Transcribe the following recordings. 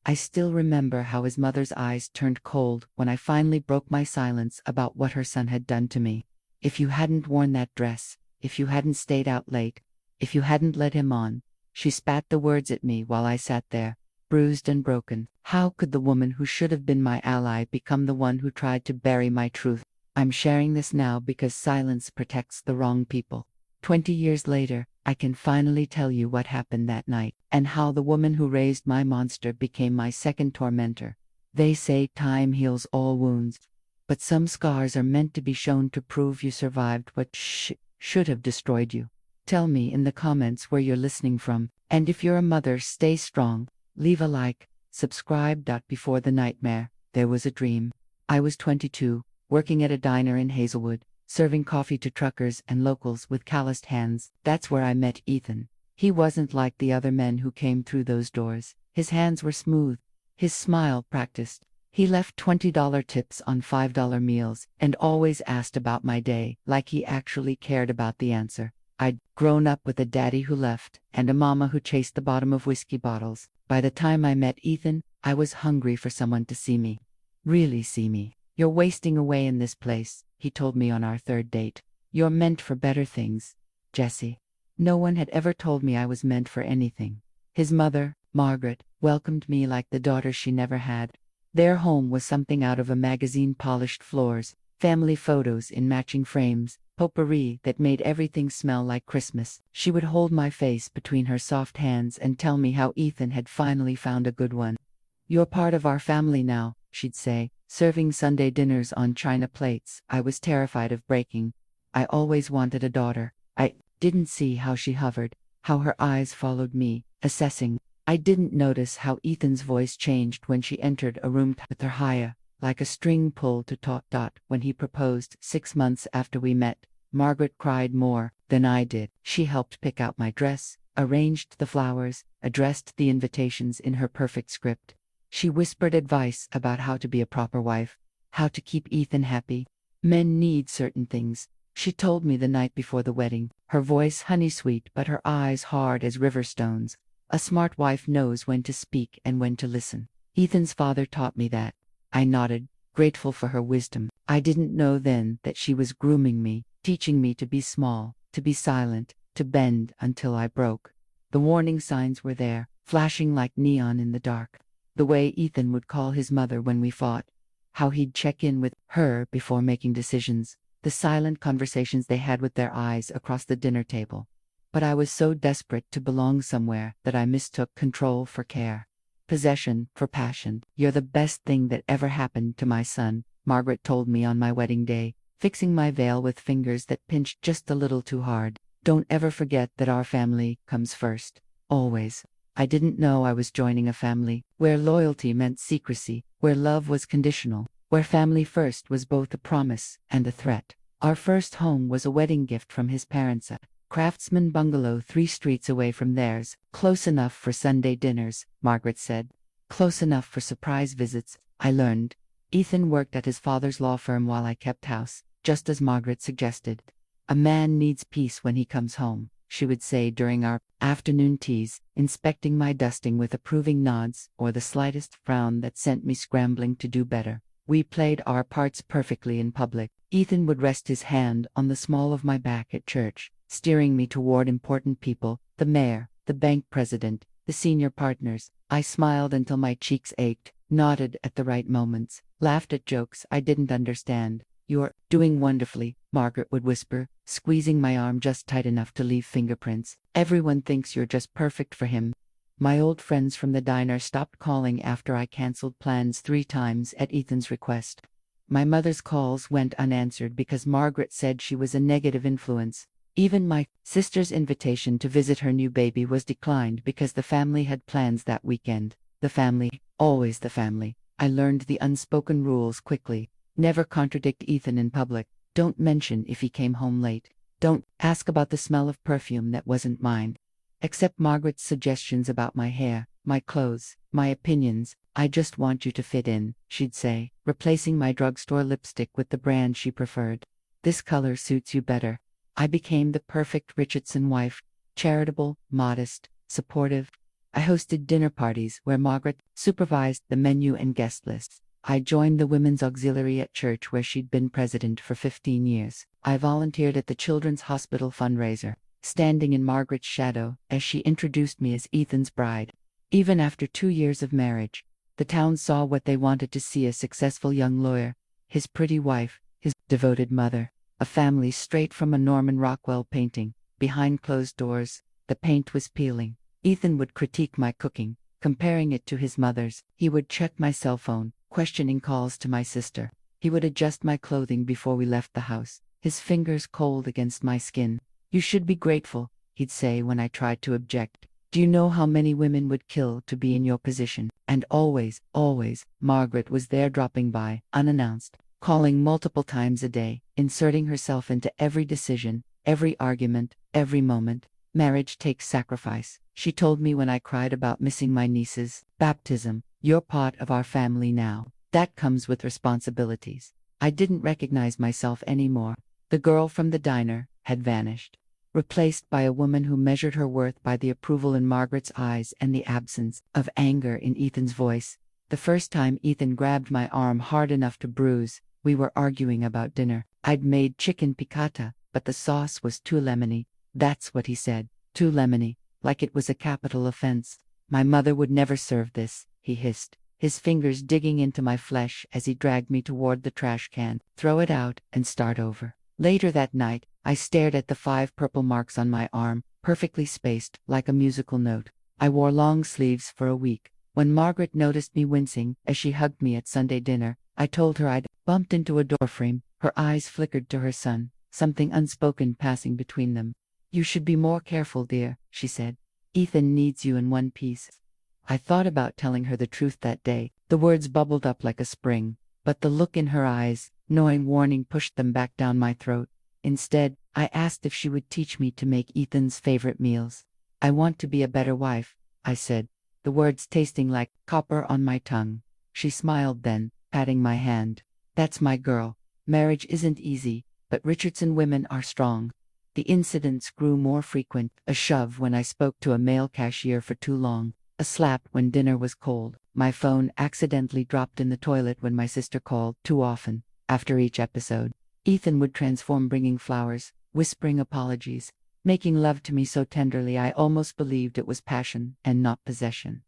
I still remember how his mother's eyes turned cold when I finally broke my silence about what her son had done to me. If you hadn't worn that dress, if you hadn't stayed out late, if you hadn't led him on, she spat the words at me while I sat there, bruised and broken. How could the woman who should have been my ally become the one who tried to bury my truth? I'm sharing this now because silence protects the wrong people. 20 years later, I can finally tell you what happened that night, and how the woman who raised my monster became my second tormentor. They say time heals all wounds, but some scars are meant to be shown to prove you survived what should have destroyed you. Tell me in the comments where you're listening from, and if you're a mother, stay strong, leave a like, subscribe. Before the nightmare, there was a dream. I was 22, working at a diner in Hazelwood, serving coffee to truckers and locals with calloused hands. That's where I met Ethan. He wasn't like the other men who came through those doors. His hands were smooth, his smile practiced. He left $20 tips on $5 meals and always asked about my day, like he actually cared about the answer. I'd grown up with a daddy who left and a mama who chased the bottom of whiskey bottles. By the time I met Ethan, I was hungry for someone to see me. Really see me. You're wasting away in this place, he told me on our third date. You're meant for better things, Jesse. No one had ever told me I was meant for anything. His mother, Margaret, welcomed me like the daughter she never had. Their home was something out of a magazine: polished floors, family photos in matching frames, potpourri that made everything smell like Christmas. She would hold my face between her soft hands and tell me how Ethan had finally found a good one. You're part of our family now, she'd say, serving Sunday dinners on china plates I was terrified of breaking. I always wanted a daughter. I didn't see how she hovered, how her eyes followed me, assessing. I didn't notice how Ethan's voice changed when she entered a room with her higher, like a string pulled to taut. When he proposed 6 months after we met, Margaret cried more than I did. She helped pick out my dress, arranged the flowers, addressed the invitations in her perfect script. She whispered advice about how to be a proper wife, how to keep Ethan happy. Men need certain things, she told me the night before the wedding, her voice honey-sweet but her eyes hard as river stones. A smart wife knows when to speak and when to listen. Ethan's father taught me that. I nodded, grateful for her wisdom. I didn't know then that she was grooming me, teaching me to be small, to be silent, to bend until I broke. The warning signs were there, flashing like neon in the dark. The way Ethan would call his mother when we fought, how he'd check in with her before making decisions, the silent conversations they had with their eyes across the dinner table. But I was so desperate to belong somewhere that I mistook control for care, possession for passion. You're the best thing that ever happened to my son, Margaret told me on my wedding day, fixing my veil with fingers that pinched just a little too hard. Don't ever forget that our family comes first, always. I didn't know I was joining a family where loyalty meant secrecy, where love was conditional, where family first was both a promise and a threat. Our first home was a wedding gift from his parents, a craftsman bungalow 3 streets away from theirs. Close enough for Sunday dinners, Margaret said. Close enough for surprise visits, I learned. Ethan worked at his father's law firm while I kept house, just as Margaret suggested. A man needs peace when he comes home, she would say during our afternoon teas, inspecting my dusting with approving nods or the slightest frown that sent me scrambling to do better. We played our parts perfectly in public. Ethan would rest his hand on the small of my back at church, steering me toward important people, the mayor, the bank president, the senior partners. I smiled until my cheeks ached, nodded at the right moments, laughed at jokes I didn't understand. You're doing wonderfully, Margaret would whisper, squeezing my arm just tight enough to leave fingerprints. Everyone thinks you're just perfect for him. My old friends from the diner stopped calling after I canceled plans 3 times at Ethan's request. My mother's calls went unanswered because Margaret said she was a negative influence. Even my sister's invitation to visit her new baby was declined because the family had plans that weekend. The family, always the family. I learned the unspoken rules quickly. Never contradict Ethan in public. Don't mention if he came home late. Don't ask about the smell of perfume that wasn't mine. Accept Margaret's suggestions about my hair, my clothes, my opinions. I just want you to fit in, she'd say, replacing my drugstore lipstick with the brand she preferred. This color suits you better. I became the perfect Richardson wife, charitable, modest, supportive. I hosted dinner parties where Margaret supervised the menu and guest lists. I joined the women's auxiliary at church where she'd been president for 15 years. I volunteered at the Children's Hospital fundraiser, standing in Margaret's shadow as she introduced me as Ethan's bride. Even after 2 years of marriage, the town saw what they wanted to see: a successful young lawyer, his pretty wife, his devoted mother, a family straight from a Norman Rockwell painting. Behind closed doors, the paint was peeling. Ethan would critique my cooking, comparing it to his mother's. He would check my cell phone, questioning calls to my sister. He would adjust my clothing before we left the house, his fingers cold against my skin. "You should be grateful," he'd say when I tried to object. "Do you know how many women would kill to be in your position?" And always, always, Margaret was there, dropping by, unannounced, calling multiple times a day, inserting herself into every decision, every argument, every moment. "Marriage takes sacrifice," she told me when I cried about missing my niece's baptism. "You're part of our family now. That comes with responsibilities." I didn't recognize myself anymore. The girl from the diner had vanished, replaced by a woman who measured her worth by the approval in Margaret's eyes and the absence of anger in Ethan's voice. The first time Ethan grabbed my arm hard enough to bruise, we were arguing about dinner. I'd made chicken piccata, but the sauce was too lemony. That's what he said, too lemony, like it was a capital offense. "My mother would never serve this," he hissed, his fingers digging into my flesh as he dragged me toward the trash can. "Throw it out and start over." Later that night, I stared at the 5 purple marks on my arm, perfectly spaced, like a musical note. I wore long sleeves for a week. When Margaret noticed me wincing as she hugged me at Sunday dinner, I told her I'd bumped into a doorframe. Her eyes flickered to her son, something unspoken passing between them. "You should be more careful, dear," she said. "Ethan needs you in one piece." I thought about telling her the truth that day. The words bubbled up like a spring, but the look in her eyes, knowing warning, pushed them back down my throat. Instead, I asked if she would teach me to make Ethan's favorite meals. "I want to be a better wife," I said, the words tasting like copper on my tongue. She smiled then, patting my hand. "That's my girl. Marriage isn't easy, but Richardson women are strong." The incidents grew more frequent: a shove when I spoke to a male cashier for too long, a slap when dinner was cold, my phone accidentally dropped in the toilet when my sister called too often. After each episode, Ethan would transform, bringing flowers, whispering apologies, making love to me so tenderly I almost believed it was passion and not possession.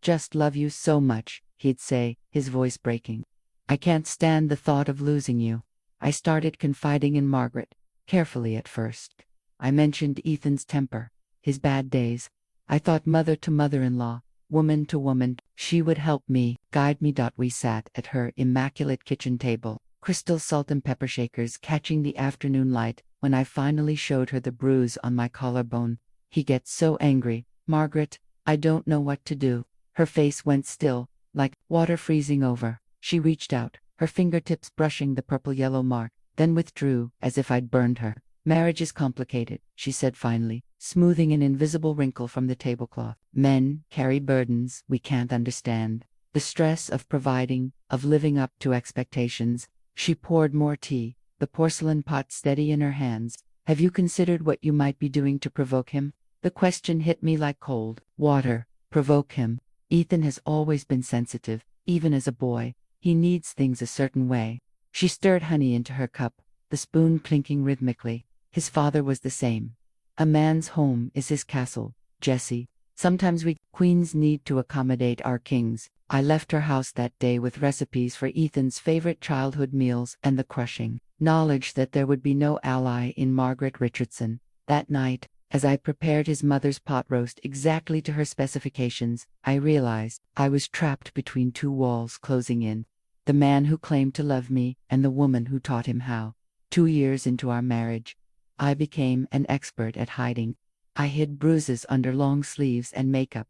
"Just love you so much," he'd say, his voice breaking. "I can't stand the thought of losing you." I started confiding in Margaret, carefully at first. I mentioned Ethan's temper, his bad days. I thought mother to mother-in-law, woman to woman, she would help me, guide me. We sat at her immaculate kitchen table, crystal salt and pepper shakers catching the afternoon light. When I finally showed her the bruise on my collarbone, "He gets so angry, Margaret, I don't know what to do." Her face went still, like water freezing over. She reached out, her fingertips brushing the purple-yellow mark, then withdrew, as if I'd burned her. "Marriage is complicated," she said finally, smoothing an invisible wrinkle from the tablecloth. "Men carry burdens we can't understand. The stress of providing, of living up to expectations." She poured more tea, the porcelain pot steady in her hands. "Have you considered what you might be doing to provoke him?" The question hit me like cold water. Provoke him. Ethan has always been sensitive, even as a boy. He needs things a certain way. She stirred honey into her cup, the spoon clinking rhythmically. "His father was the same. A man's home is his castle, Jesse. Sometimes we queens need to accommodate our kings." I left her house that day with recipes for Ethan's favorite childhood meals and the crushing knowledge that there would be no ally in Margaret Richardson. That night, as I prepared his mother's pot roast exactly to her specifications, I realized I was trapped between 2 walls closing in: the man who claimed to love me and the woman who taught him how. 2 years into our marriage, I became an expert at hiding. I hid bruises under long sleeves and makeup.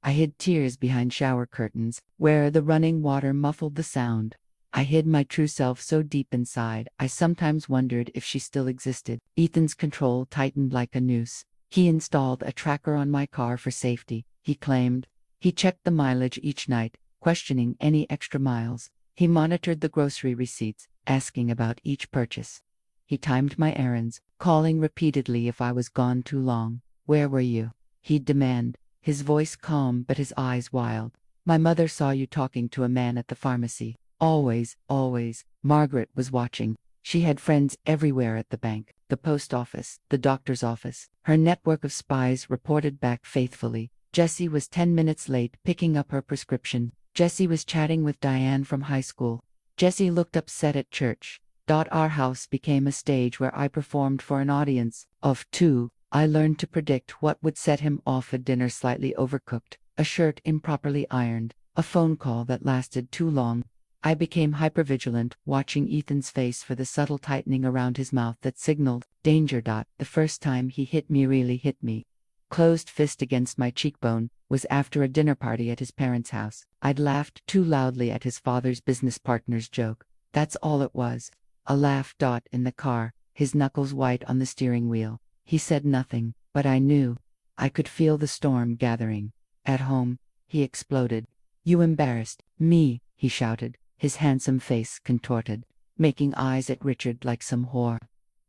I hid tears behind shower curtains, where the running water muffled the sound. I hid my true self so deep inside, I sometimes wondered if she still existed. Ethan's control tightened like a noose. He installed a tracker on my car for safety, he claimed. He checked the mileage each night, questioning any extra miles. He monitored the grocery receipts, asking about each purchase. He timed my errands, calling repeatedly if I was gone too long. "Where were you?" he'd demand, his voice calm but his eyes wild. My mother saw you talking to a man at the pharmacy. Always, always. Margaret was watching. She had friends everywhere at the bank, the post office, the doctor's office. Her network of spies reported back faithfully. Jessie was 10 minutes late picking up her prescription. Jessie was chatting with Diane from high school. Jessie looked upset at church. Our house became a stage where I performed for an audience of 2. I learned to predict what would set him off: a dinner slightly overcooked, a shirt improperly ironed, a phone call that lasted too long. I became hypervigilant, watching Ethan's face for the subtle tightening around his mouth that signaled danger. The first time he hit me, really hit me, closed fist against my cheekbone, was after a dinner party at his parents' house. I'd laughed too loudly at his father's business partner's joke. That's all it was. A laugh. In the car, his knuckles white on the steering wheel. He said nothing, but I knew. I could feel the storm gathering. At home, he exploded. You embarrassed me, he shouted, his handsome face contorted, making eyes at Richard like some whore.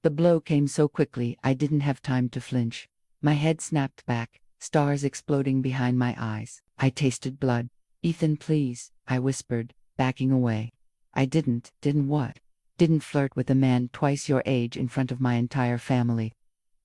The blow came so quickly I didn't have time to flinch. My head snapped back, stars exploding behind my eyes. I tasted blood. Ethan, please, I whispered, backing away. I didn't what? Didn't flirt with a man twice your age in front of my entire family.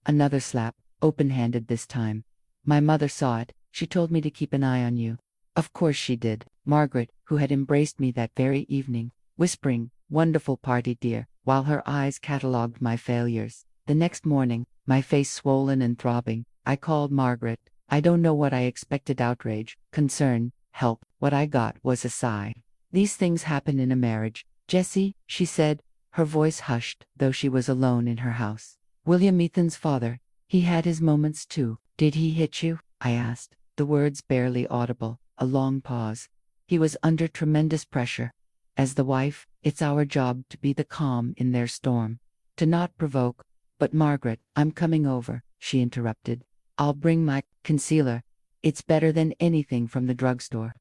Another slap, open-handed this time. My mother saw it. She told me to keep an eye on you. Of course she did. Margaret, who had embraced me that very evening, whispering, "Wonderful party, dear," while her eyes catalogued my failures. The next morning, my face swollen and throbbing, I called Margaret. I don't know what I expected: outrage, concern, help. What I got was a sigh. These things happen in a marriage, Jessie, she said, her voice hushed, though she was alone in her house. William, Ethan's father, he had his moments too. Did he hit you? I asked, the words barely audible. A long pause. He was under tremendous pressure. As the wife, it's our job to be the calm in their storm, to not provoke. But Margaret, I'm coming over, she interrupted. I'll bring my concealer. It's better than anything from the drugstore.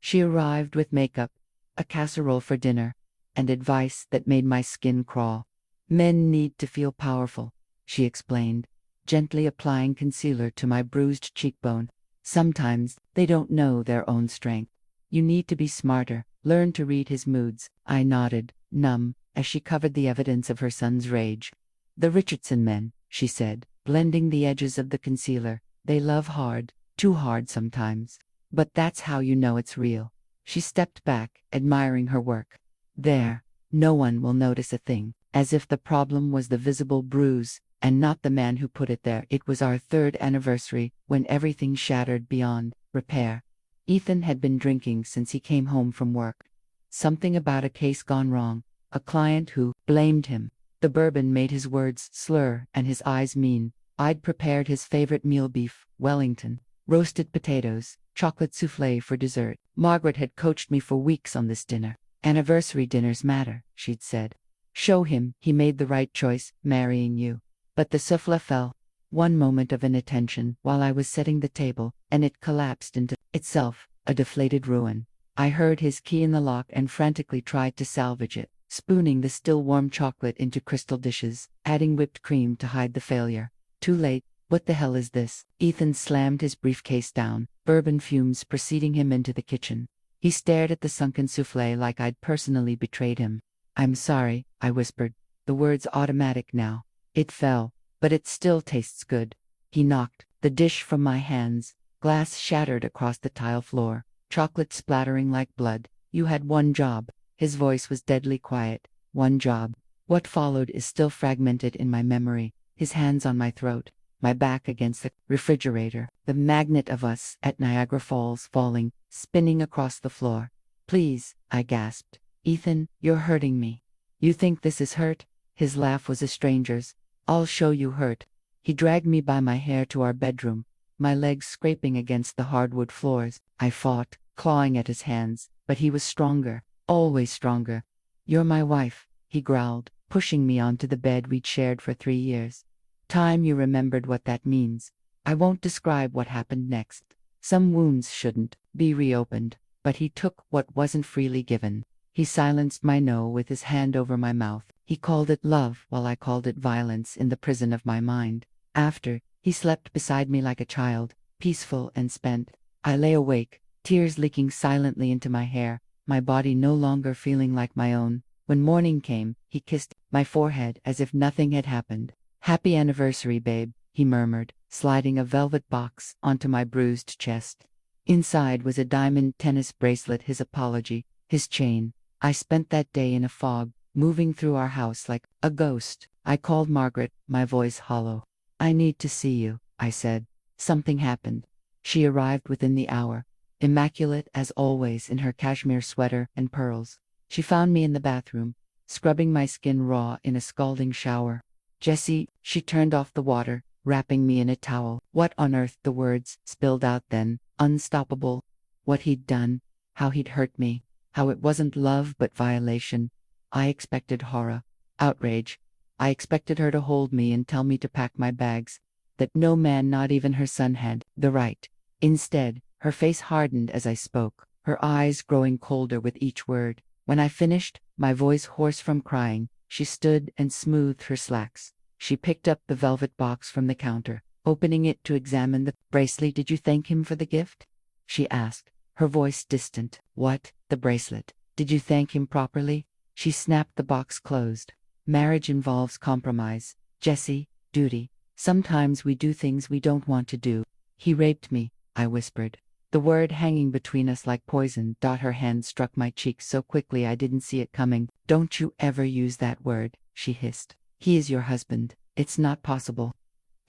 She arrived with makeup, a casserole for dinner, and advice that made my skin crawl. Men need to feel powerful, she explained, gently applying concealer to my bruised cheekbone. Sometimes they don't know their own strength. You need to be smarter, learn to read his moods. I nodded, numb, as she covered the evidence of her son's rage. The Richardson men, she said, blending the edges of the concealer. They love hard, too hard sometimes. But that's how you know it's real. She stepped back, admiring her work. There, no one will notice a thing, as if the problem was the visible bruise, and not the man who put it there. It was our 3rd anniversary, when everything shattered beyond repair. Ethan had been drinking since he came home from work. Something about a case gone wrong, a client who blamed him. The bourbon made his words slur and his eyes mean. I'd prepared his favorite meal: beef, Wellington, roasted potatoes, chocolate soufflé for dessert. Margaret had coached me for weeks on this dinner. Anniversary dinners matter, she'd said. Show him he made the right choice, marrying you. But the soufflé fell. One moment of inattention while I was setting the table, and it collapsed into itself, a deflated ruin. I heard his key in the lock and frantically tried to salvage it, spooning the still warm chocolate into crystal dishes, adding whipped cream to hide the failure. Too late. What the hell is this? Ethan slammed his briefcase down, bourbon fumes preceding him into the kitchen. He stared at the sunken soufflé like I'd personally betrayed him. I'm sorry, I whispered, the words automatic now. It fell, but it still tastes good. He knocked the dish from my hands. Glass shattered across the tile floor, chocolate splattering like blood. You had one job. His voice was deadly quiet. One job. What followed is still fragmented in my memory. His hands on my throat, my back against the refrigerator, the magnet of us at Niagara Falls falling, spinning across the floor. Please, I gasped. Ethan, you're hurting me. You think this is hurt? His laugh was a stranger's. I'll show you hurt. He dragged me by my hair to our bedroom, my legs scraping against the hardwood floors. I fought, clawing at his hands, but he was stronger, always stronger. You're my wife, he growled, pushing me onto the bed we'd shared for 3 years. Time you remembered what that means. I won't describe what happened next. Some wounds shouldn't be reopened, but he took what wasn't freely given. He silenced my no with his hand over my mouth. He called it love while I called it violence in the prison of my mind. After, he slept beside me like a child, peaceful and spent. I lay awake, tears leaking silently into my hair, my body no longer feeling like my own. When morning came, he kissed my forehead as if nothing had happened. "Happy anniversary, babe," he murmured, sliding a velvet box onto my bruised chest. Inside was a diamond tennis bracelet, his apology, his chain. I spent that day in a fog, moving through our house like a ghost. I called Margaret, my voice hollow. "I need to see you," I said. Something happened. She arrived within the hour, immaculate as always in her cashmere sweater and pearls. She found me in the bathroom, scrubbing my skin raw in a scalding shower. "Jessie," she turned off the water, wrapping me in a towel. What on earth? The words spilled out then, unstoppable. What he'd done, how he'd hurt me, how it wasn't love but violation. I expected horror, outrage. I expected her to hold me and tell me to pack my bags, that no man, not even her son, had the right. Instead, her face hardened as I spoke, her eyes growing colder with each word. When I finished, my voice hoarse from crying, she stood and smoothed her slacks. She picked up the velvet box from the counter, opening it to examine the bracelet. "Did you thank him for the gift?" she asked, her voice distant. "What? The bracelet. Did you thank him properly?" She snapped the box closed. "Marriage involves compromise, Jessie, duty. Sometimes we do things we don't want to do." "He raped me," I whispered, the word hanging between us like poison. Her hand struck my cheek so quickly I didn't see it coming. "Don't you ever use that word," she hissed. "He is your husband. It's not possible."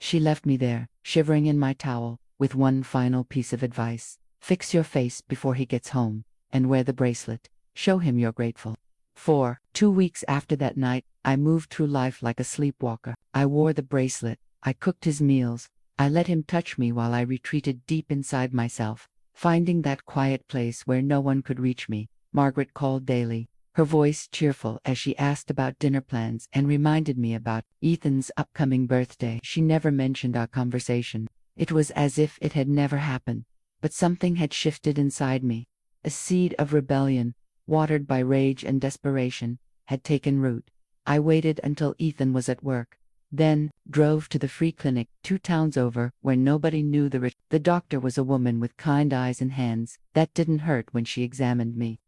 She left me there, shivering in my towel, with one final piece of advice. "Fix your face before he gets home, and wear the bracelet. Show him you're grateful." For 2 weeks after that night, I moved through life like a sleepwalker. I wore the bracelet, I cooked his meals, I let him touch me while I retreated deep inside myself, finding that quiet place where no one could reach me. Margaret called daily, her voice cheerful as she asked about dinner plans and reminded me about Ethan's upcoming birthday. She never mentioned our conversation. It was as if it had never happened. But something had shifted inside me. A seed of rebellion, watered by rage and desperation, had taken root. I waited until Ethan was at work, then drove to the free clinic 2 towns over where nobody knew the doctor was a woman with kind eyes and hands that didn't hurt when she examined me.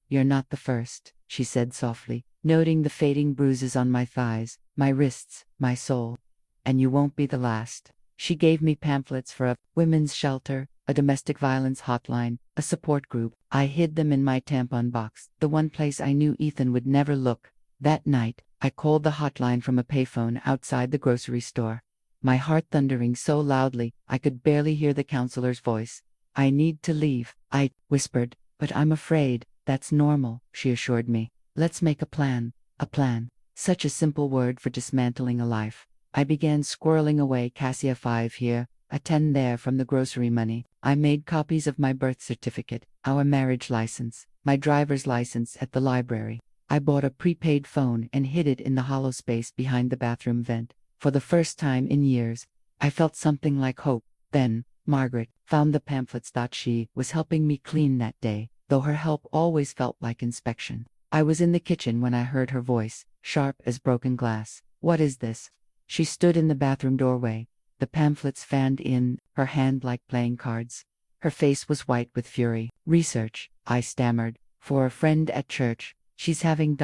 "You're not the first," she said softly, noting the fading bruises on my thighs, my wrists, my soul. "And you won't be the last." She gave me pamphlets for a women's shelter, a domestic violence hotline, a support group. I hid them in my tampon box, the one place I knew Ethan would never look. That night, I called the hotline from a payphone outside the grocery store, my heart thundering so loudly I could barely hear the counselor's voice. "I need to leave," I whispered. "But I'm afraid." "That's normal," she assured me. "Let's make a plan." A plan. Such a simple word for dismantling a life. I began squirreling away Cassia 5 here, a 10 there from the grocery money. I made copies of my birth certificate, our marriage license, my driver's license at the library. I bought a prepaid phone and hid it in the hollow space behind the bathroom vent. For the first time in years, I felt something like hope. Then, Margaret found the pamphlets. She was helping me clean that day, though her help always felt like inspection. I was in the kitchen when I heard her voice, sharp as broken glass. "What is this?" She stood in the bathroom doorway, the pamphlets fanned in her hand like playing cards. Her face was white with fury. "Research," I stammered, "for a friend at church. She's having ...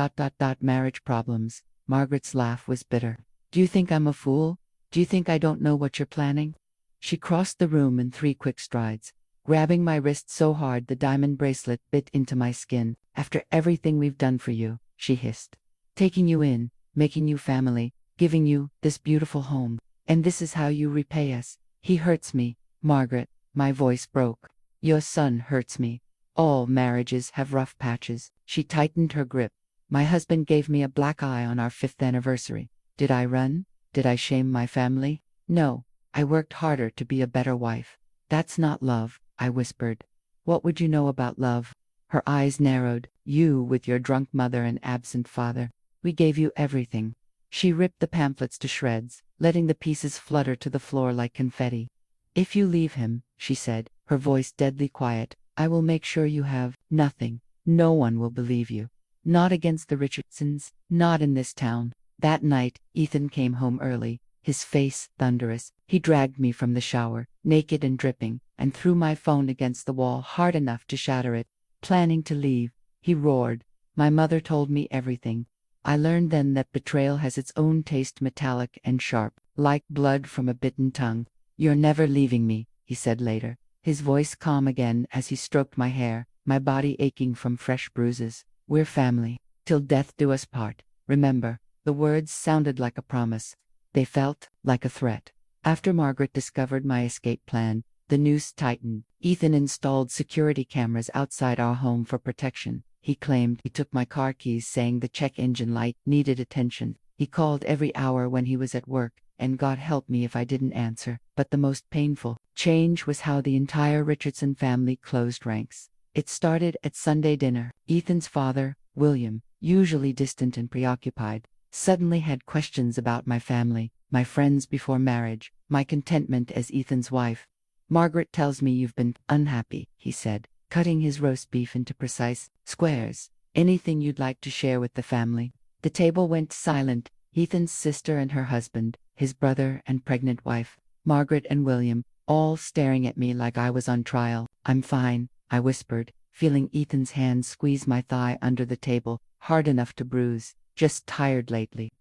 marriage problems." Margaret's laugh was bitter. "Do you think I'm a fool? Do you think I don't know what you're planning?" She crossed the room in 3 quick strides, grabbing my wrist so hard the diamond bracelet bit into my skin. "After everything we've done for you," she hissed. "Taking you in, making you family, giving you this beautiful home. And this is how you repay us." "He hurts me, Margaret." My voice broke. "Your son hurts me. All marriages have rough patches." She tightened her grip. "My husband gave me a black eye on our 5th anniversary. Did I run? Did I shame my family? No. I worked harder to be a better wife." "That's not love," I whispered. "What would you know about love?" Her eyes narrowed. "You with your drunk mother and absent father. We gave you everything." She ripped the pamphlets to shreds, letting the pieces flutter to the floor like confetti. "If you leave him," she said, her voice deadly quiet, "I will make sure you have nothing. No one will believe you. Not against the Richardsons, not in this town." That night, Ethan came home early, his face thunderous. He dragged me from the shower, naked and dripping, and threw my phone against the wall hard enough to shatter it. Planning to leave, he roared. My mother told me everything. I learned then that betrayal has its own taste, metallic and sharp, like blood from a bitten tongue. You're never leaving me, he said later, his voice calm again as he stroked my hair, my body aching from fresh bruises. We're family. Till death do us part. Remember. The words sounded like a promise. They felt like a threat. After Margaret discovered my escape plan, the noose tightened. Ethan installed security cameras outside our home for protection. He claimed he took my car keys, saying the check engine light needed attention. He called every hour when he was at work, and God help me if I didn't answer. But the most painful change was how the entire Richardson family closed ranks. It started at Sunday dinner. Ethan's father, William, usually distant and preoccupied, suddenly had questions about my family, my friends before marriage, my contentment as Ethan's wife. Margaret tells me you've been unhappy, he said, cutting his roast beef into precise squares. Anything you'd like to share with the family? The table went silent. Ethan's sister and her husband, his brother and pregnant wife, Margaret and William, all staring at me like I was on trial. I'm fine, I whispered, feeling Ethan's hand squeeze my thigh under the table, hard enough to bruise. Just tired lately.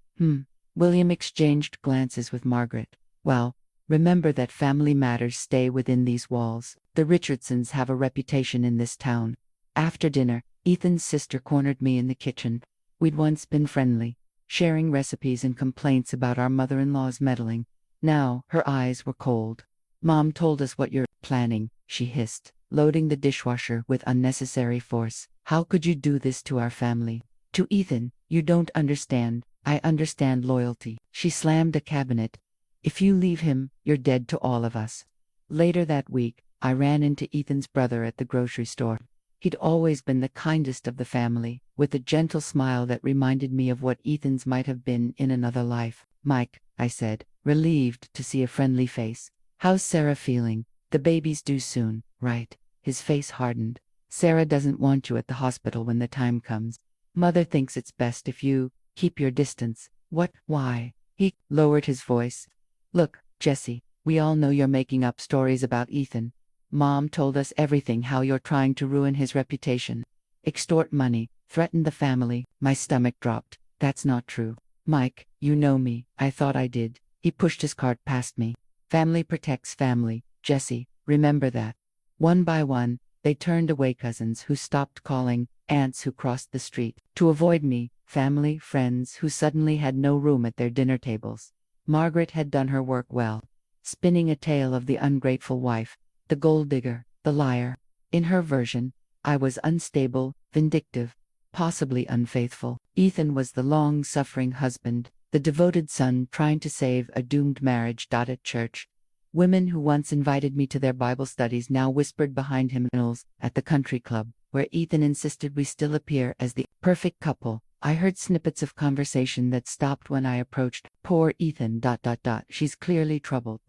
William exchanged glances with Margaret. Well, remember that family matters stay within these walls. The Richardsons have a reputation in this town. After dinner, Ethan's sister cornered me in the kitchen. We'd once been friendly, sharing recipes and complaints about our mother-in-law's meddling. Now, her eyes were cold. Mom told us what you're planning, she hissed, loading the dishwasher with unnecessary force. How could you do this to our family? To Ethan, you don't understand. I understand loyalty. She slammed a cabinet. If you leave him, you're dead to all of us. Later that week, I ran into Ethan's brother at the grocery store. He'd always been the kindest of the family, with a gentle smile that reminded me of what Ethan's might have been in another life. Mike, I said, relieved to see a friendly face. How's Sarah feeling? The baby's due soon, right? His face hardened. Sarah doesn't want you at the hospital when the time comes. Mother thinks it's best if you keep your distance. What? Why? He lowered his voice. Look, Jessie, we all know you're making up stories about Ethan. Mom told us everything, how you're trying to ruin his reputation, extort money, threaten the family. My stomach dropped. That's not true. Mike, you know me. I thought I did. He pushed his cart past me. Family protects family, Jessie, remember that. One by one, they turned away. Cousins who stopped calling, aunts who crossed the street to avoid me, family, friends who suddenly had no room at their dinner tables. Margaret had done her work well, spinning a tale of the ungrateful wife, the gold digger, the liar. In her version, I was unstable, vindictive, possibly unfaithful. Ethan was the long-suffering husband, the devoted son trying to save a doomed marriage. At church, women who once invited me to their Bible studies now whispered behind him at the country club, where Ethan insisted we still appear as the perfect couple. I heard snippets of conversation that stopped when I approached. Poor Ethan. She's clearly troubled.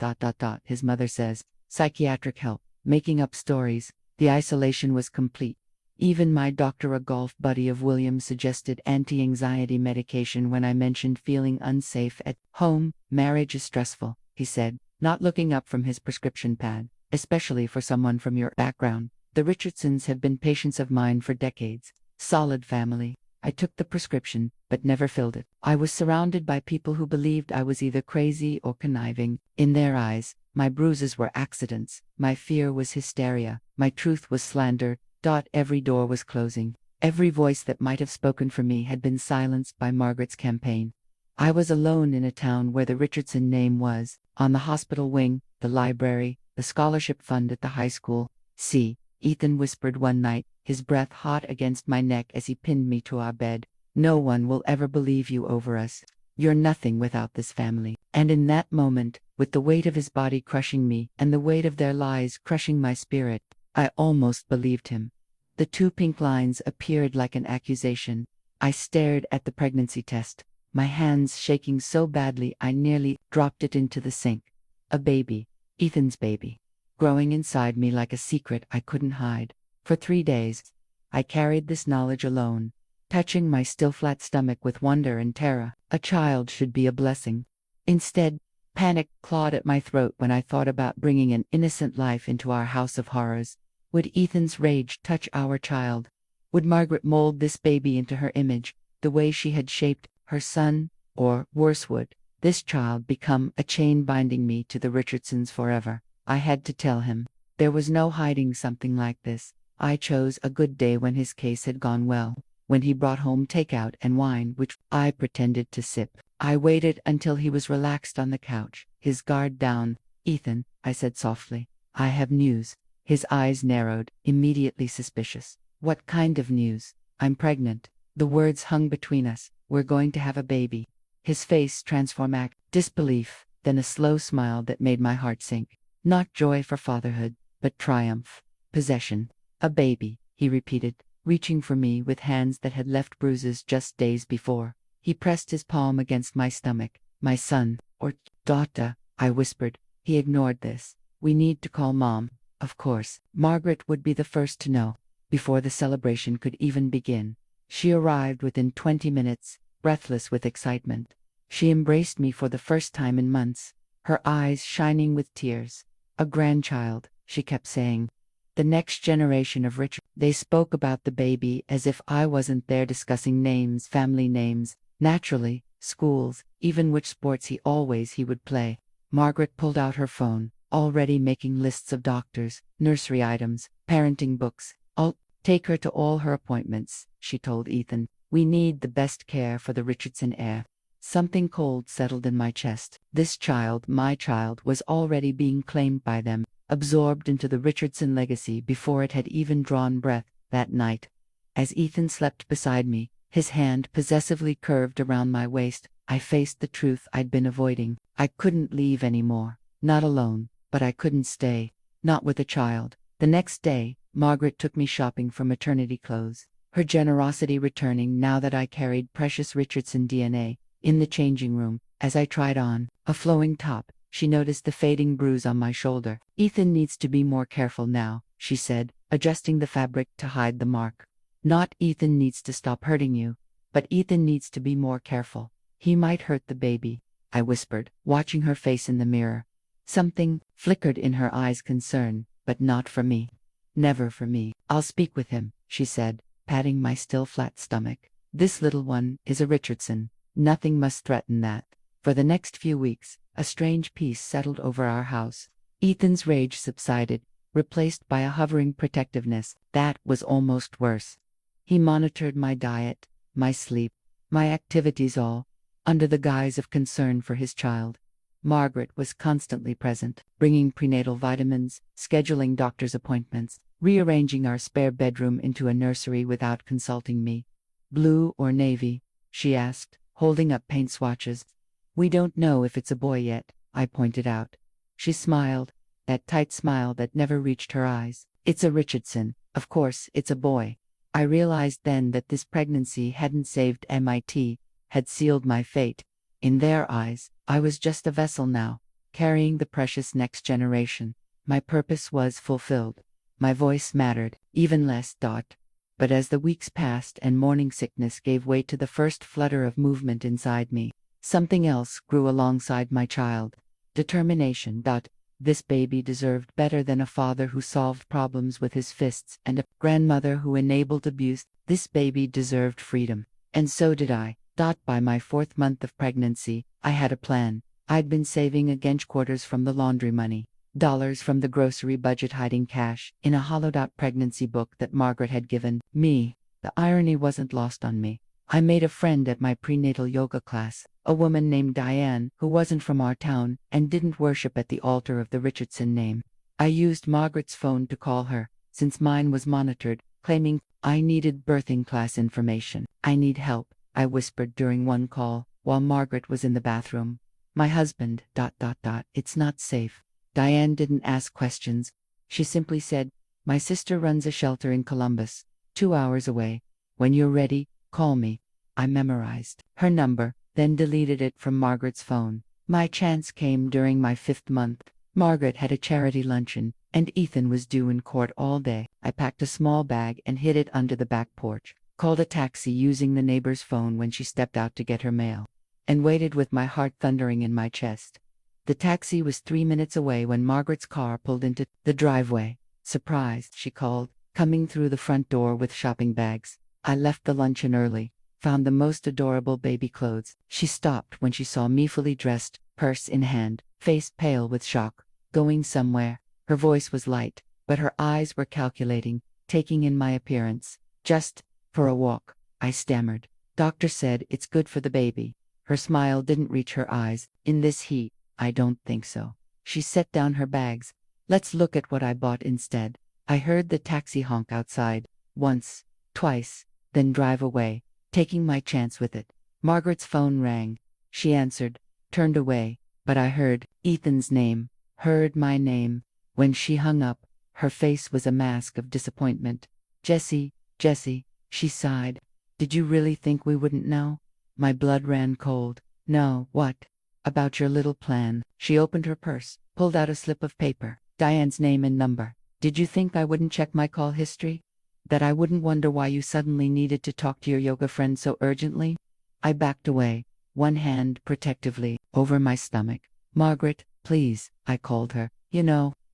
His mother says. Psychiatric help. Making up stories. The isolation was complete. Even my doctor, a golf buddy of William's, suggested anti-anxiety medication when I mentioned feeling unsafe at home. Marriage is stressful, he said, not looking up from his prescription pad, especially for someone from your background. The Richardsons have been patients of mine for decades. Solid family. I took the prescription, but never filled it. I was surrounded by people who believed I was either crazy or conniving. In their eyes, my bruises were accidents, my fear was hysteria, my truth was slander. Every door was closing. Every voice that might have spoken for me had been silenced by Margaret's campaign. I was alone in a town where the Richardson name was, on the hospital wing, the library, the scholarship fund at the high school. See, Ethan whispered one night, his breath hot against my neck as he pinned me to our bed. No one will ever believe you over us. You're nothing without this family. And in that moment, with the weight of his body crushing me and the weight of their lies crushing my spirit, I almost believed him. The 2 pink lines appeared like an accusation. I stared at the pregnancy test, my hands shaking so badly I nearly dropped it into the sink. A baby, Ethan's baby, growing inside me like a secret I couldn't hide. For 3 days, I carried this knowledge alone, touching my still flat stomach with wonder and terror. A child should be a blessing. Instead, Panic clawed at my throat when I thought about bringing an innocent life into our house of horrors. Would Ethan's rage touch our child? Would Margaret mold this baby into her image, the way she had shaped her son? Or, worse, would this child become a chain binding me to the Richardsons forever? I had to tell him. There was no hiding something like this. I chose a good day when his case had gone well, when he brought home takeout and wine which I pretended to sip. I waited until he was relaxed on the couch, his guard down. "Ethan," I said softly, "I have news." His eyes narrowed, immediately suspicious. "What kind of news?" "I'm pregnant." The words hung between us. "We're going to have a baby." His face transformed disbelief, then a slow smile that made my heart sink. Not joy for fatherhood, but triumph. Possession. "A baby," he repeated, reaching for me with hands that had left bruises just days before. He pressed his palm against my stomach. "My son, or daughter," I whispered. He ignored this. "We need to call Mom." Of course, Margaret would be the first to know, before the celebration could even begin. She arrived within 20 minutes, breathless with excitement. She embraced me for the first time in months, her eyes shining with tears. "A grandchild," she kept saying. "The next generation of Richard." They spoke about the baby as if I wasn't there, discussing names, family names, naturally, schools, even which sports he would play. Margaret pulled out her phone, already making lists of doctors, nursery items, parenting books. "I'll take her to all her appointments," she told Ethan. "We need the best care for the Richardson heir." Something cold settled in my chest. This child, my child, was already being claimed by them, absorbed into the Richardson legacy before it had even drawn breath. That night, as Ethan slept beside me, his hand possessively curved around my waist, I faced the truth I'd been avoiding. I couldn't leave anymore. Not alone, but I couldn't stay. Not with a child. The next day, Margaret took me shopping for maternity clothes, her generosity returning now that I carried precious Richardson DNA. In the changing room, as I tried on a flowing top, she noticed the fading bruise on my shoulder. "Ethan needs to be more careful now," she said, adjusting the fabric to hide the mark. "Not Ethan needs to stop hurting you, but Ethan needs to be more careful. He might hurt the baby," I whispered, watching her face in the mirror. Something flickered in her eyes, concern, but not for me. "Never for me." "I'll speak with him," she said, patting my still flat stomach. "This little one is a Richardson. Nothing must threaten that." For the next few weeks, a strange peace settled over our house. Ethan's rage subsided, replaced by a hovering protectiveness that was almost worse. He monitored my diet, my sleep, my activities, all under the guise of concern for his child. Margaret was constantly present, bringing prenatal vitamins, scheduling doctor's appointments, rearranging our spare bedroom into a nursery without consulting me. "Blue or navy?" she asked, holding up paint swatches. "We don't know if it's a boy yet," I pointed out. She smiled, that tight smile that never reached her eyes. "It's a Richardson. Of course it's a boy." I realized then that this pregnancy hadn't saved MIT, had sealed my fate. In their eyes, I was just a vessel now, carrying the precious next generation. My purpose was fulfilled. My voice mattered, even less. But as the weeks passed and morning sickness gave way to the first flutter of movement inside me, something else grew alongside my child. Determination. This baby deserved better than a father who solved problems with his fists and a grandmother who enabled abuse. This baby deserved freedom. And so did I. By my 4th month of pregnancy, I had a plan. I'd been saving against quarters from the laundry money, dollars from the grocery budget, hiding cash in a hollowed-out pregnancy book that Margaret had given me. The irony wasn't lost on me. I made a friend at my prenatal yoga class, a woman named Diane, who wasn't from our town and didn't worship at the altar of the Richardson name. I used Margaret's phone to call her, since mine was monitored, claiming I needed birthing class information. "I need help," I whispered during one call, while Margaret was in the bathroom. "My husband, it's not safe." Diane didn't ask questions. She simply said, "My sister runs a shelter in Columbus, 2 hours away. When you're ready, call me." I memorized her number, then deleted it from Margaret's phone. My chance came during my 5th month. Margaret had a charity luncheon, and Ethan was due in court all day. I packed a small bag and hid it under the back porch, called a taxi using the neighbor's phone when she stepped out to get her mail, and waited with my heart thundering in my chest. The taxi was 3 minutes away when Margaret's car pulled into the driveway. "Surprised," she called, coming through the front door with shopping bags. "I left the luncheon early. Found the most adorable baby clothes." She stopped when she saw me fully dressed, purse in hand, face pale with shock. "Going somewhere?" Her voice was light, but her eyes were calculating, taking in my appearance. "Just for a walk," I stammered. "Doctor said it's good for the baby." Her smile didn't reach her eyes. "In this heat, I don't think so." She set down her bags. "Let's look at what I bought instead." I heard the taxi honk outside, once, twice, then drive away, taking my chance with it. Margaret's phone rang. She answered, turned away, but I heard Ethan's name, heard my name. When she hung up, her face was a mask of disappointment. Jessie, she sighed. "Did you really think we wouldn't know?" My blood ran cold. "No, what?" "About your little plan." She opened her purse, pulled out a slip of paper, Diane's name and number. "Did you think I wouldn't check my call history? That I wouldn't wonder why you suddenly needed to talk to your yoga friend so urgently?" I backed away, one hand protectively over my stomach. "Margaret, please," I called her.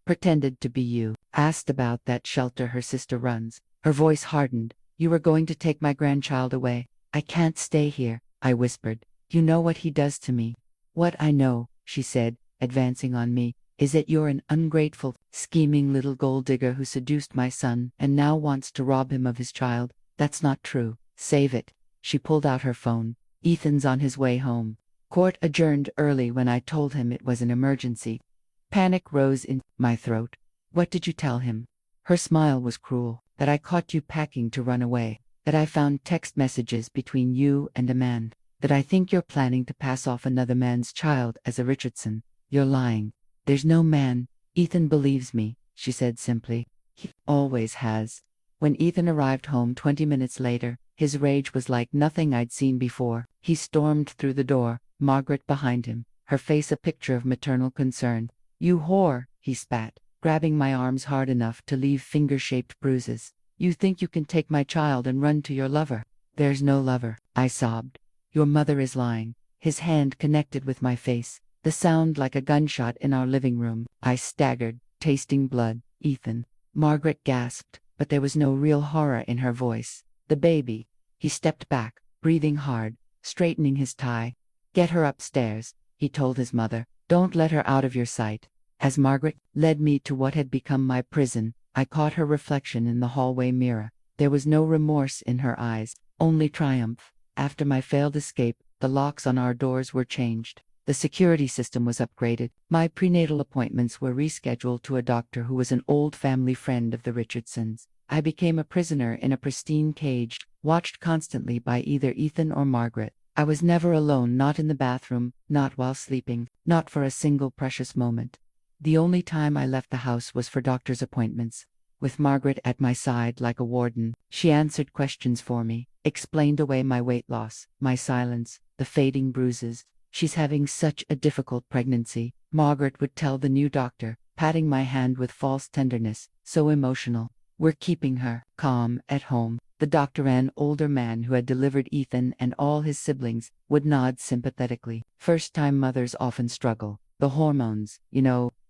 Pretended to be you. "Asked about that shelter her sister runs." Her voice hardened. "You were going to take my grandchild away." "I can't stay here," I whispered. "You know what he does to me." "What I know," she said, advancing on me, "is that you're an ungrateful, scheming little gold digger who seduced my son and now wants to rob him of his child. That's not true. Save it." She pulled out her phone. "Ethan's on his way home. Court adjourned early when I told him it was an emergency." Panic rose in my throat. "What did you tell him?" Her smile was cruel. "That I caught you packing to run away. That I found text messages between you and a man. That I think you're planning to pass off another man's child as a Richardson. You're lying. There's no man." "Ethan believes me," she said simply. "He always has." When Ethan arrived home 20 minutes later, his rage was like nothing I'd seen before. He stormed through the door, Margaret behind him, her face a picture of maternal concern. "You whore," he spat, grabbing my arms hard enough to leave finger-shaped bruises. "You think you can take my child and run to your lover?" "There's no lover," I sobbed. "Your mother is lying." His hand connected with my face, the sound like a gunshot in our living room. I staggered, tasting blood. "Ethan." Margaret gasped, but there was no real horror in her voice. "The baby." He stepped back, breathing hard, straightening his tie. "Get her upstairs," he told his mother. "Don't let her out of your sight." As Margaret led me to what had become my prison, I caught her reflection in the hallway mirror. There was no remorse in her eyes, only triumph. After my failed escape, the locks on our doors were changed. The security system was upgraded. My prenatal appointments were rescheduled to a doctor who was an old family friend of the Richardsons. I became a prisoner in a pristine cage, watched constantly by either Ethan or Margaret. I was never alone, not in the bathroom, not while sleeping, not for a single precious moment. The only time I left the house was for doctor's appointments. With Margaret at my side like a warden, she answered questions for me, explained away my weight loss, my silence, the fading bruises. "She's having such a difficult pregnancy," Margaret would tell the new doctor, patting my hand with false tenderness, "so emotional. We're keeping her calm at home." The doctor, an older man who had delivered Ethan and all his siblings, would nod sympathetically. "First-time mothers often struggle. The hormones,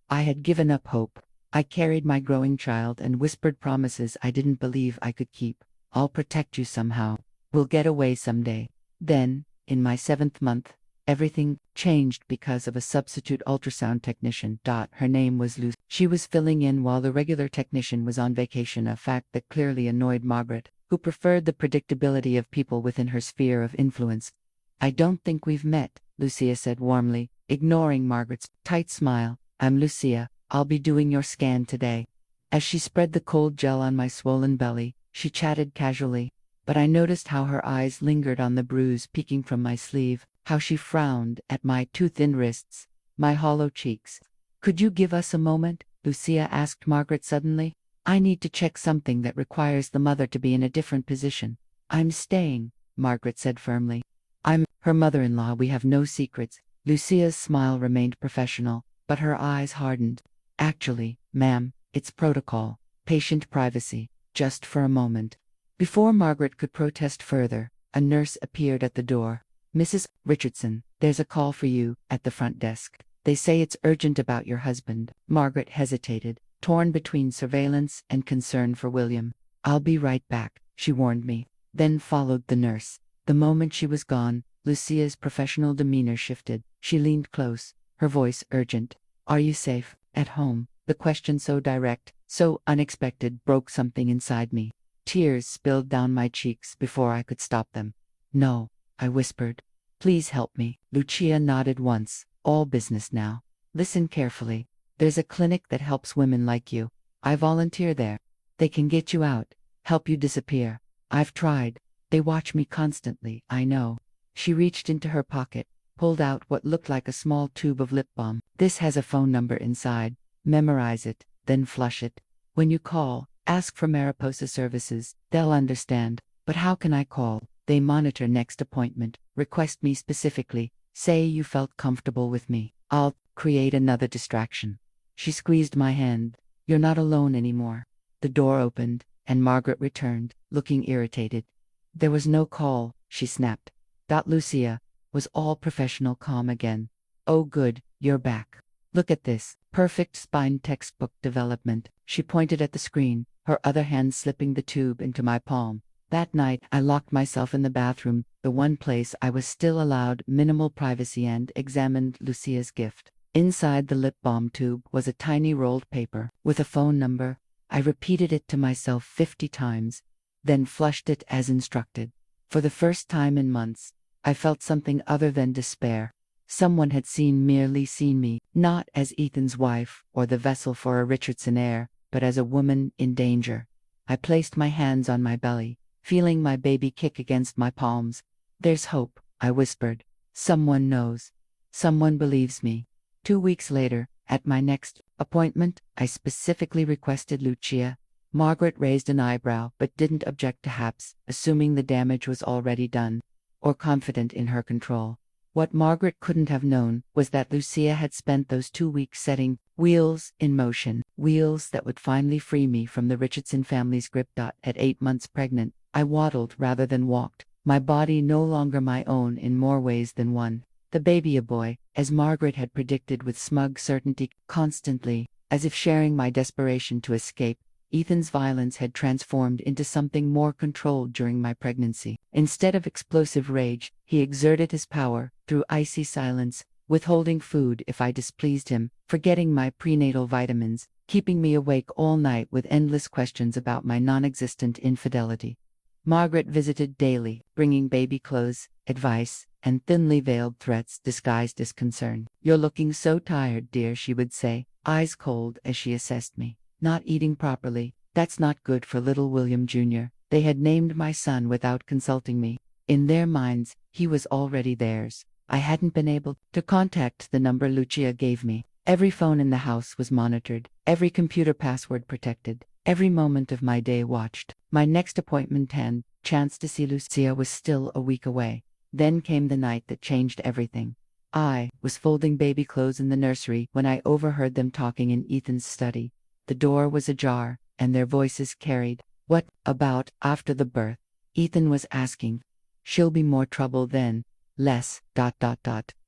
I had given up hope. I carried my growing child and whispered promises I didn't believe I could keep. "I'll protect you somehow. We'll get away someday." Then, in my 7th month, everything changed because of a substitute ultrasound technician. Her name was Lucy. She was filling in while the regular technician was on vacation, a fact that clearly annoyed Margaret, who preferred the predictability of people within her sphere of influence. "I don't think we've met," Lucia said warmly, ignoring Margaret's tight smile. "I'm Lucia. I'll be doing your scan today." As she spread the cold gel on my swollen belly, she chatted casually, but I noticed how her eyes lingered on the bruise peeking from my sleeve, how she frowned at my too-thin wrists, my hollow cheeks. "Could you give us a moment?" Lucia asked Margaret suddenly. "I need to check something that requires the mother to be in a different position." "I'm staying," Margaret said firmly. "I'm her mother-in-law. We have no secrets." Lucia's smile remained professional, but her eyes hardened. "Actually, ma'am, it's protocol. Patient privacy. Just for a moment." Before Margaret could protest further, a nurse appeared at the door. "Mrs. Richardson, there's a call for you," at the front desk. They say it's urgent about your husband. Margaret hesitated, torn between surveillance and concern for William. I'll be right back, she warned me. Then followed the nurse. The moment she was gone, Lucia's professional demeanor shifted. She leaned close, her voice urgent. Are you safe? At home? The question so direct, so unexpected, broke something inside me. Tears spilled down my cheeks before I could stop them. No, I whispered. Please help me. Lucia nodded once. All business now. Listen carefully. There's a clinic that helps women like you. I volunteer there. They can get you out, help you disappear. I've tried. They watch me constantly, I know. She reached into her pocket, pulled out what looked like a small tube of lip balm. This has a phone number inside. Memorize it, then flush it. When you call, ask for Mariposa Services. They'll understand. But how can I call? They monitor next appointment. Request me specifically. Say you felt comfortable with me. I'll create another distraction. She squeezed my hand. You're not alone anymore. The door opened, and Margaret returned, looking irritated. There was no call, she snapped. Lucia was all professional calm again. Oh good, you're back. Look at this. Perfect spine textbook development. She pointed at the screen, her other hand slipping the tube into my palm. That night, I locked myself in the bathroom, the one place I was still allowed minimal privacy, and examined Lucia's gift. Inside the lip balm tube was a tiny rolled paper with a phone number. I repeated it to myself 50 times, then flushed it as instructed. For the first time in months, I felt something other than despair. Someone had merely seen me, not as Ethan's wife or the vessel for a Richardson heir, but as a woman in danger. I placed my hands on my belly, feeling my baby kick against my palms. There's hope, I whispered. Someone knows. Someone believes me. 2 weeks later, at my next appointment, I specifically requested Lucia. Margaret raised an eyebrow but didn't object to haps, assuming the damage was already done, or confident in her control. What Margaret couldn't have known was that Lucia had spent those 2 weeks setting wheels in motion, wheels that would finally free me from the Richardson family's grip. At 8 months pregnant, I waddled rather than walked, my body no longer my own in more ways than one. The baby a boy, as Margaret had predicted with smug certainty. Constantly, as if sharing my desperation to escape, Ethan's violence had transformed into something more controlled during my pregnancy. Instead of explosive rage, he exerted his power through icy silence, withholding food if I displeased him, forgetting my prenatal vitamins, keeping me awake all night with endless questions about my non-existent infidelity. Margaret visited daily, bringing baby clothes, advice, and thinly veiled threats disguised as concern. You're looking so tired, dear, she would say, eyes cold as she assessed me. Not eating properly, that's not good for little William Jr. They had named my son without consulting me. In their minds, he was already theirs. I hadn't been able to contact the number Lucia gave me. Every phone in the house was monitored, every computer password protected, every moment of my day watched. My next appointment chance to see Lucia was still a week away. Then came the night that changed everything. I was folding baby clothes in the nursery when I overheard them talking in Ethan's study. The door was ajar, and their voices carried, "What about after the birth?" Ethan was asking. "She'll be more trouble then. Less,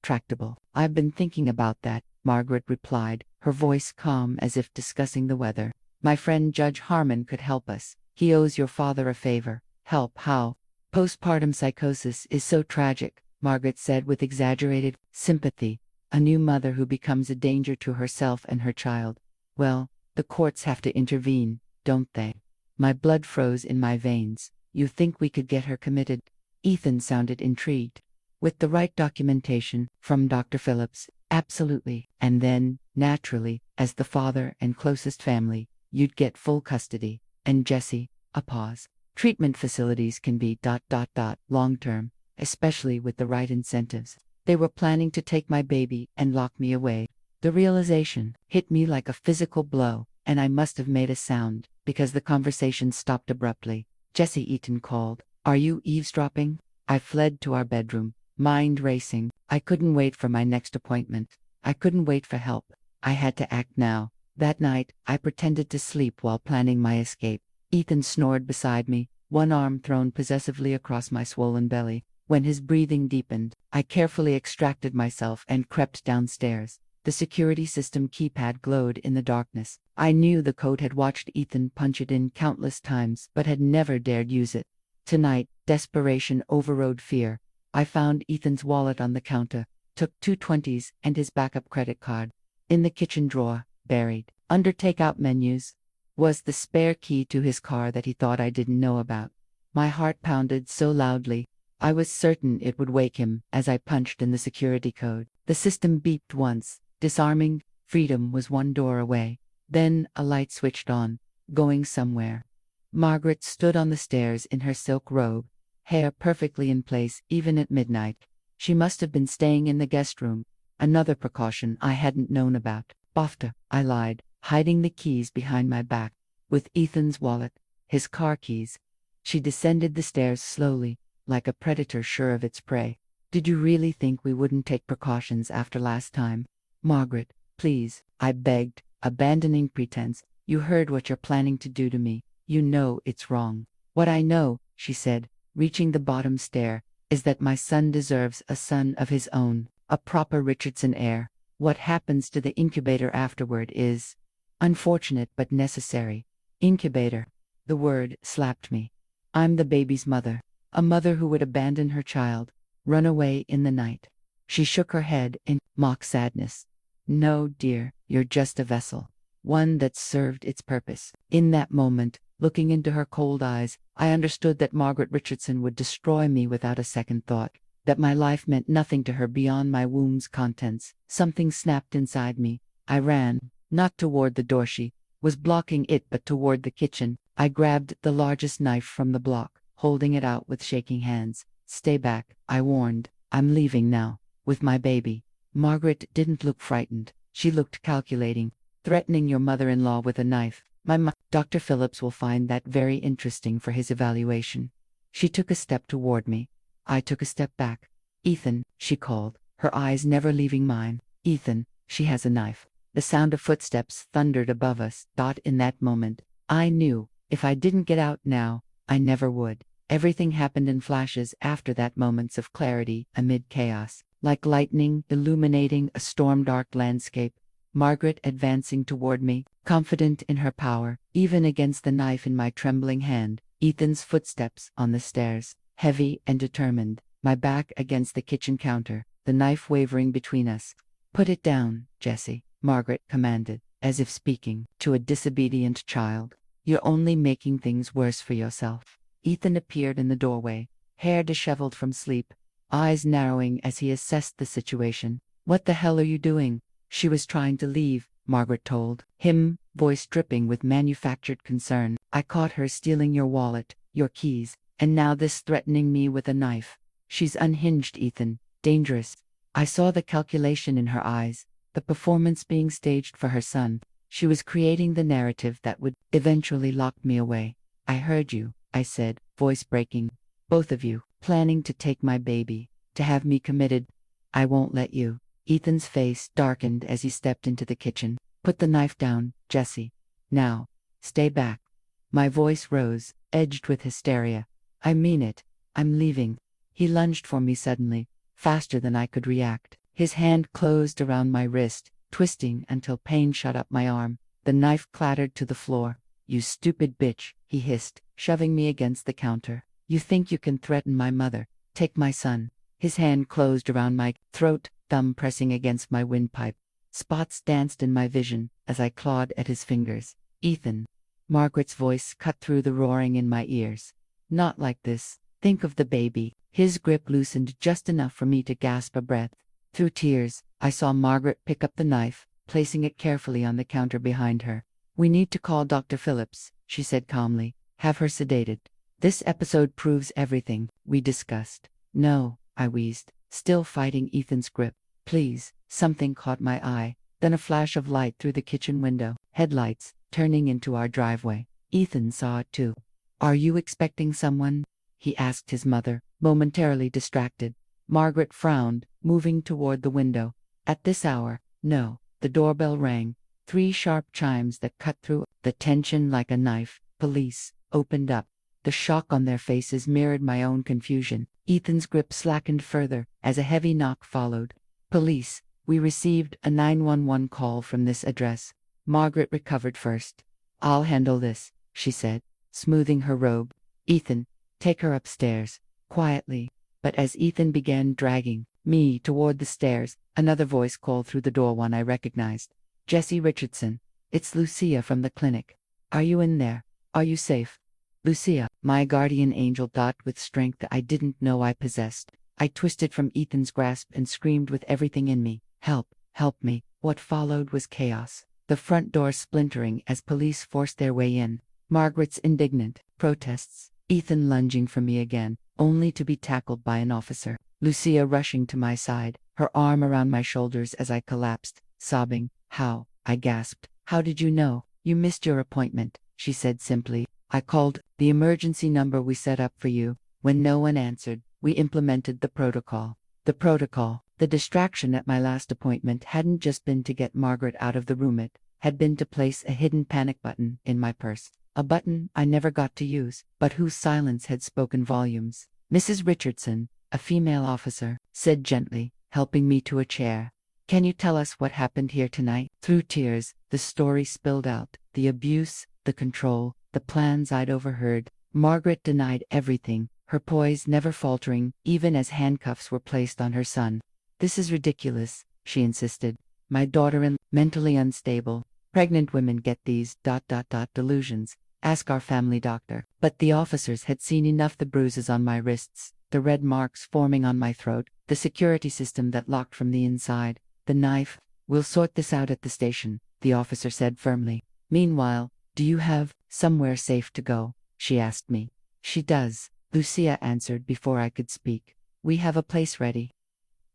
tractable." "I've been thinking about that," Margaret replied, her voice calm as if discussing the weather. "My friend Judge Harmon could help us. He owes your father a favor." "Help how?" "Postpartum psychosis is so tragic," Margaret said with exaggerated sympathy. "A new mother who becomes a danger to herself and her child. Well, the courts have to intervene, don't they?" My blood froze in my veins. "You think we could get her committed?" Ethan sounded intrigued. "With the right documentation from Dr. Phillips, absolutely. And then, naturally, as the father and closest family, you'd get full custody. And Jesse," a pause. "Treatment facilities can be long-term, especially with the right incentives. They were planning to take my baby and lock me away." The realization hit me like a physical blow, and I must have made a sound, because the conversation stopped abruptly. "Jesse," Ethan called. "Are you eavesdropping?" I fled to our bedroom, mind racing. I couldn't wait for my next appointment. I couldn't wait for help. I had to act now. That night, I pretended to sleep while planning my escape. Ethan snored beside me, one arm thrown possessively across my swollen belly. When his breathing deepened, I carefully extracted myself and crept downstairs. The security system keypad glowed in the darkness. I knew the code, had watched Ethan punch it in countless times, but had never dared use it. Tonight, desperation overrode fear. I found Ethan's wallet on the counter, took 2 20s and his backup credit card. In the kitchen drawer, buried under takeout menus, was the spare key to his car that he thought I didn't know about. My heart pounded so loudly, I was certain it would wake him as I punched in the security code. The system beeped once, disarming. Freedom was one door away. Then a light switched on, going somewhere. Margaret stood on the stairs in her silk robe, hair perfectly in place even at midnight. She must have been staying in the guest room, another precaution I hadn't known about. Bafta, I lied, hiding the keys behind my back, with Ethan's wallet, his car keys. She descended the stairs slowly, like a predator sure of its prey. Did you really think we wouldn't take precautions after last time? Margaret, please, I begged, abandoning pretense. You heard what you're planning to do to me. You know it's wrong. What I know, she said, reaching the bottom stair, is that my son deserves a son of his own, a proper Richardson heir. What happens to the incubator afterward is unfortunate but necessary. Incubator. The word slapped me. I'm the baby's mother, a mother who would abandon her child, run away in the night. She shook her head in mock sadness. No, dear, you're just a vessel, one that served its purpose. In that moment, looking into her cold eyes, I understood that Margaret Richardson would destroy me without a second thought, that my life meant nothing to her beyond my womb's contents. Something snapped inside me. I ran, not toward the door, she was blocking it, but toward the kitchen. I grabbed the largest knife from the block, holding it out with shaking hands. Stay back, I warned. I'm leaving now, with my baby. Margaret didn't look frightened. She looked calculating. Threatening your mother-in-law with a knife. Dr. Phillips will find that very interesting for his evaluation. She took a step toward me. I took a step back. Ethan, she called, her eyes never leaving mine. Ethan, she has a knife. The sound of footsteps thundered above us. In that moment, I knew, if I didn't get out now, I never would. Everything happened in flashes after that, moments of clarity amid chaos, like lightning illuminating a storm-dark landscape. Margaret advancing toward me, confident in her power, even against the knife in my trembling hand. Ethan's footsteps on the stairs, heavy and determined, my back against the kitchen counter, the knife wavering between us. Put it down, Jessie, Margaret commanded, as if speaking to a disobedient child. You're only making things worse for yourself. Ethan appeared in the doorway, hair disheveled from sleep, eyes narrowing as he assessed the situation. What the hell are you doing? She was trying to leave, Margaret told him, voice dripping with manufactured concern. I caught her stealing your wallet, your keys, and now this threatening me with a knife. She's unhinged, Ethan. Dangerous. I saw the calculation in her eyes, the performance being staged for her son. She was creating the narrative that would eventually lock me away. I heard you, I said, voice breaking. Both of you, planning to take my baby, to have me committed. I won't let you. Ethan's face darkened as he stepped into the kitchen. Put the knife down, Jessie. Now. Stay back. My voice rose, edged with hysteria. I mean it. I'm leaving. He lunged for me suddenly, faster than I could react. His hand closed around my wrist, twisting until pain shot up my arm. The knife clattered to the floor. You stupid bitch, he hissed, shoving me against the counter. You think you can threaten my mother? Take my son. His hand closed around my throat, thumb pressing against my windpipe. Spots danced in my vision as I clawed at his fingers. Ethan. Margaret's voice cut through the roaring in my ears. Not like this. Think of the baby. His grip loosened just enough for me to gasp a breath. Through tears, I saw Margaret pick up the knife, placing it carefully on the counter behind her. We need to call Dr. Phillips, she said calmly. Have her sedated. This episode proves everything we discussed. No, I wheezed, still fighting Ethan's grip. Please. Something caught my eye, then a flash of light through the kitchen window. Headlights, turning into our driveway. Ethan saw it too. Are you expecting someone? He asked his mother, momentarily distracted. Margaret frowned, moving toward the window. At this hour, no. The doorbell rang. 3 sharp chimes that cut through the tension like a knife. Police opened up. The shock on their faces mirrored my own confusion. Ethan's grip slackened further as a heavy knock followed. Police, We received a 911 call from this address. Margaret recovered first. I'll handle this, she said, smoothing her robe. Ethan, take her upstairs. Quietly. But as Ethan began dragging me toward the stairs, another voice called through the door, one I recognized. Jesse Richardson. It's Lucia from the clinic. Are you in there? Are you safe? Lucia, my guardian angel, with strength I didn't know I possessed. I twisted from Ethan's grasp and screamed with everything in me. Help, help me. What followed was chaos. The front door splintering as police forced their way in. Margaret's indignant protests. Ethan lunging for me again, only to be tackled by an officer. Lucia rushing to my side, her arm around my shoulders as I collapsed, sobbing. How? I gasped. How did you know? You missed your appointment, she said simply. I called the emergency number we set up for you. When no one answered, we implemented the protocol. The protocol. The distraction at my last appointment hadn't just been to get Margaret out of the room, it had been to place a hidden panic button in my purse. A button I never got to use, but whose silence had spoken volumes. Mrs. Richardson, a female officer, said gently, helping me to a chair. Can you tell us what happened here tonight? Through tears, the story spilled out. The abuse, the control, the plans I'd overheard. Margaret denied everything, her poise never faltering, even as handcuffs were placed on her son. This is ridiculous, she insisted. My daughter-in-law, mentally unstable. Pregnant women get these ... delusions. Ask our family doctor. But the officers had seen enough. The bruises on my wrists, the red marks forming on my throat, the security system that locked from the inside, the knife. We'll sort this out at the station, the officer said firmly. Meanwhile, do you have somewhere safe to go? She asked me. She does, Lucia answered before I could speak. We have a place ready.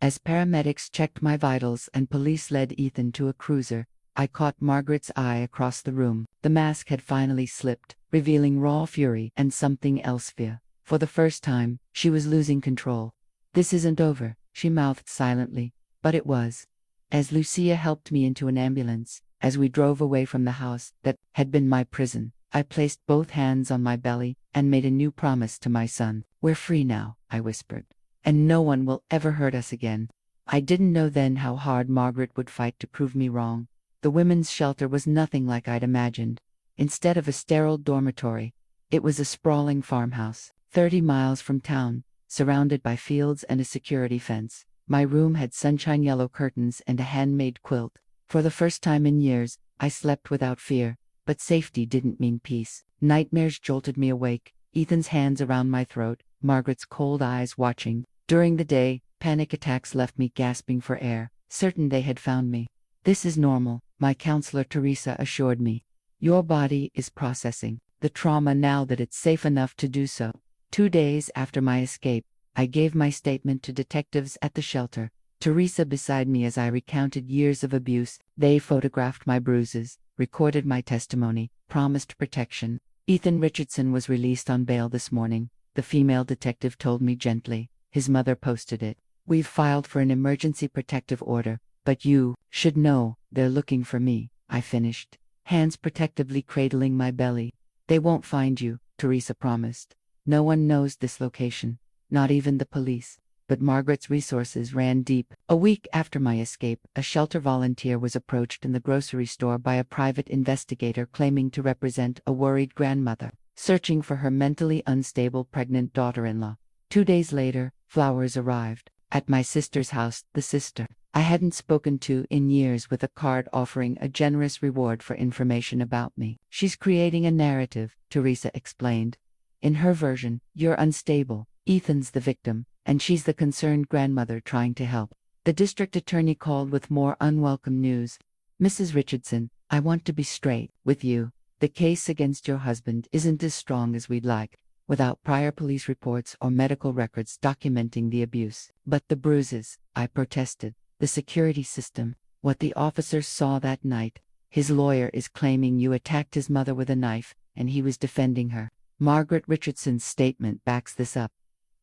As paramedics checked my vitals and police led Ethan to a cruiser, I caught Margaret's eye across the room. The mask had finally slipped, revealing raw fury and something else, fear. For the first time, she was losing control. This isn't over, she mouthed silently, but it was. As Lucia helped me into an ambulance, as we drove away from the house that had been my prison, I placed both hands on my belly and made a new promise to my son. We're free now, I whispered. And no one will ever hurt us again. I didn't know then how hard Margaret would fight to prove me wrong. The women's shelter was nothing like I'd imagined. Instead of a sterile dormitory, it was a sprawling farmhouse, 30 miles from town, surrounded by fields and a security fence. My room had sunshine yellow curtains and a handmade quilt. For the first time in years, I slept without fear, but safety didn't mean peace. Nightmares jolted me awake, Ethan's hands around my throat, Margaret's cold eyes watching. During the day, panic attacks left me gasping for air, certain they had found me. This is normal, my counselor Teresa assured me. Your body is processing the trauma now that it's safe enough to do so. 2 days after my escape, I gave my statement to detectives at the shelter. Teresa beside me as I recounted years of abuse. They photographed my bruises, recorded my testimony, promised protection. Ethan Richardson was released on bail this morning, the female detective told me gently. His mother posted it. We've filed for an emergency protective order, but you should know they're looking for me, I finished, hands protectively cradling my belly. They won't find you, Teresa promised. No one knows this location, not even the police. But Margaret's resources ran deep. A week after my escape, a shelter volunteer was approached in the grocery store by a private investigator claiming to represent a worried grandmother, searching for her mentally unstable pregnant daughter-in-law. 2 days later, flowers arrived. At my sister's house, the sister I hadn't spoken to in years, with a card offering a generous reward for information about me. She's creating a narrative, Teresa explained. In her version, you're unstable, Ethan's the victim, and she's the concerned grandmother trying to help. The district attorney called with more unwelcome news. Mrs. Richardson, I want to be straight with you. The case against your husband isn't as strong as we'd like, without prior police reports or medical records documenting the abuse. But the bruises, I protested. The security system, what the officers saw that night. His lawyer is claiming you attacked his mother with a knife, and he was defending her. Margaret Richardson's statement backs this up.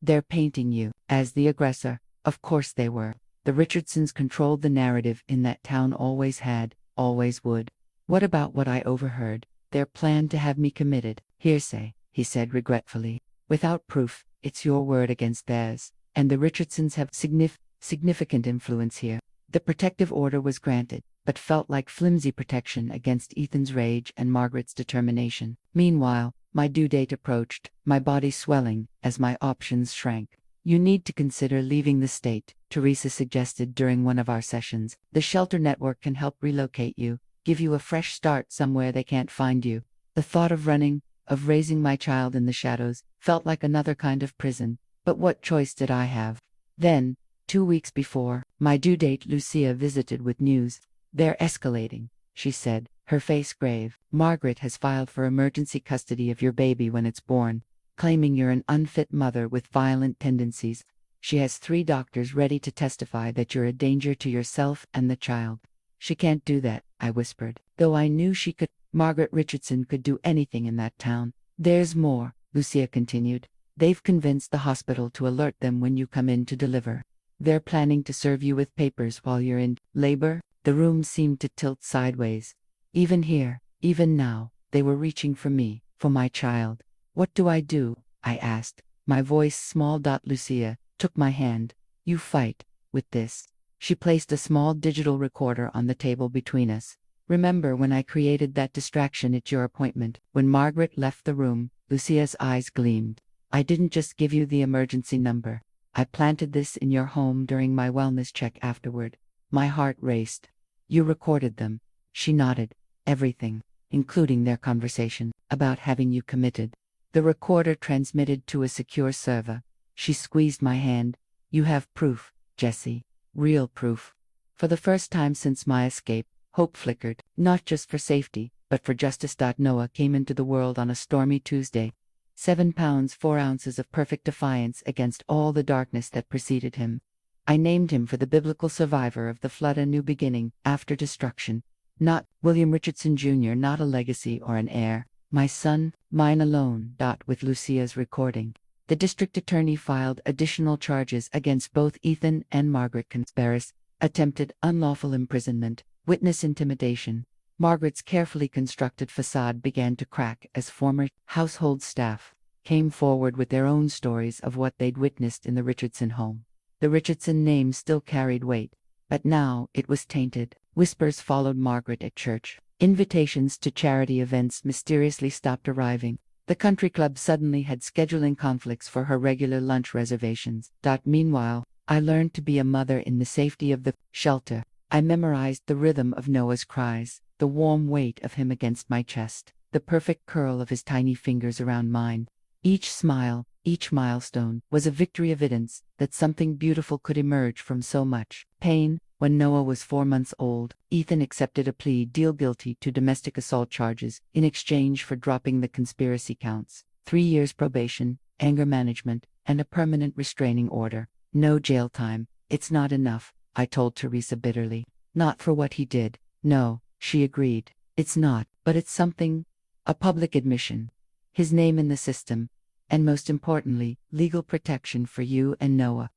They're painting you as the aggressor. Of course they were. The Richardsons controlled the narrative in that town, always had, always would. What about what I overheard? Their plan to have me committed. Hearsay, he said regretfully. Without proof, it's your word against theirs. And the Richardsons have significant influence here. The protective order was granted, but felt like flimsy protection against Ethan's rage and Margaret's determination. Meanwhile, my due date approached, my body swelling as my options shrank. "You need to consider leaving the state," Teresa suggested during one of our sessions. "The shelter network can help relocate you, give you a fresh start somewhere they can't find you." The thought of running, of raising my child in the shadows, felt like another kind of prison, but what choice did I have? Then, 2 weeks before my due date, Lucia visited with news. "They're escalating," she said, her face grave. "Margaret has filed for emergency custody of your baby when it's born, claiming you're an unfit mother with violent tendencies. She has 3 doctors ready to testify that you're a danger to yourself and the child." "She can't do that," I whispered, though I knew she could. Margaret Richardson could do anything in that town. "There's more," Lucia continued. "They've convinced the hospital to alert them when you come in to deliver. They're planning to serve you with papers while you're in labor." The room seemed to tilt sideways. Even here, even now, they were reaching for me, for my child. "What do I do?" I asked, my voice small. Lucia took my hand. "You fight with this." She placed a small digital recorder on the table between us. "Remember when I created that distraction at your appointment?" When Margaret left the room, Lucia's eyes gleamed. "I didn't just give you the emergency number. I planted this in your home during my wellness check afterward." My heart raced. "You recorded them?" She nodded. "Everything, including their conversation about having you committed. The recorder transmitted to a secure server." She squeezed my hand. "You have proof, Jessie. Real proof." For the first time since my escape, hope flickered, not just for safety, but for justice. Noah came into the world on a stormy Tuesday. 7 pounds 4 ounces of perfect defiance against all the darkness that preceded him. I named him for the biblical survivor of the flood, a new beginning after destruction. Not William Richardson Jr., not a legacy or an heir. My son, mine alone. With Lucia's recording, the district attorney filed additional charges against both Ethan and Margaret: conspiracy, attempted unlawful imprisonment, witness intimidation. Margaret's carefully constructed facade began to crack as former household staff came forward with their own stories of what they'd witnessed in the Richardson home. The Richardson name still carried weight, but now it was tainted. Whispers followed Margaret at church. Invitations to charity events mysteriously stopped arriving. The country club suddenly had scheduling conflicts for her regular lunch reservations. Meanwhile, I learned to be a mother in the safety of the shelter. I memorized the rhythm of Noah's cries, the warm weight of him against my chest, the perfect curl of his tiny fingers around mine. Each smile, each milestone, was a victory, evidence that something beautiful could emerge from so much pain. When Noah was 4 months old, Ethan accepted a plea deal, guilty to domestic assault charges, in exchange for dropping the conspiracy counts. 3 years probation, anger management, and a permanent restraining order. No jail time. "It's not enough," I told Teresa bitterly. "Not for what he did." "No," she agreed. "It's not, but it's something. A public admission. His name in the system. And most importantly, legal protection for you and Noah."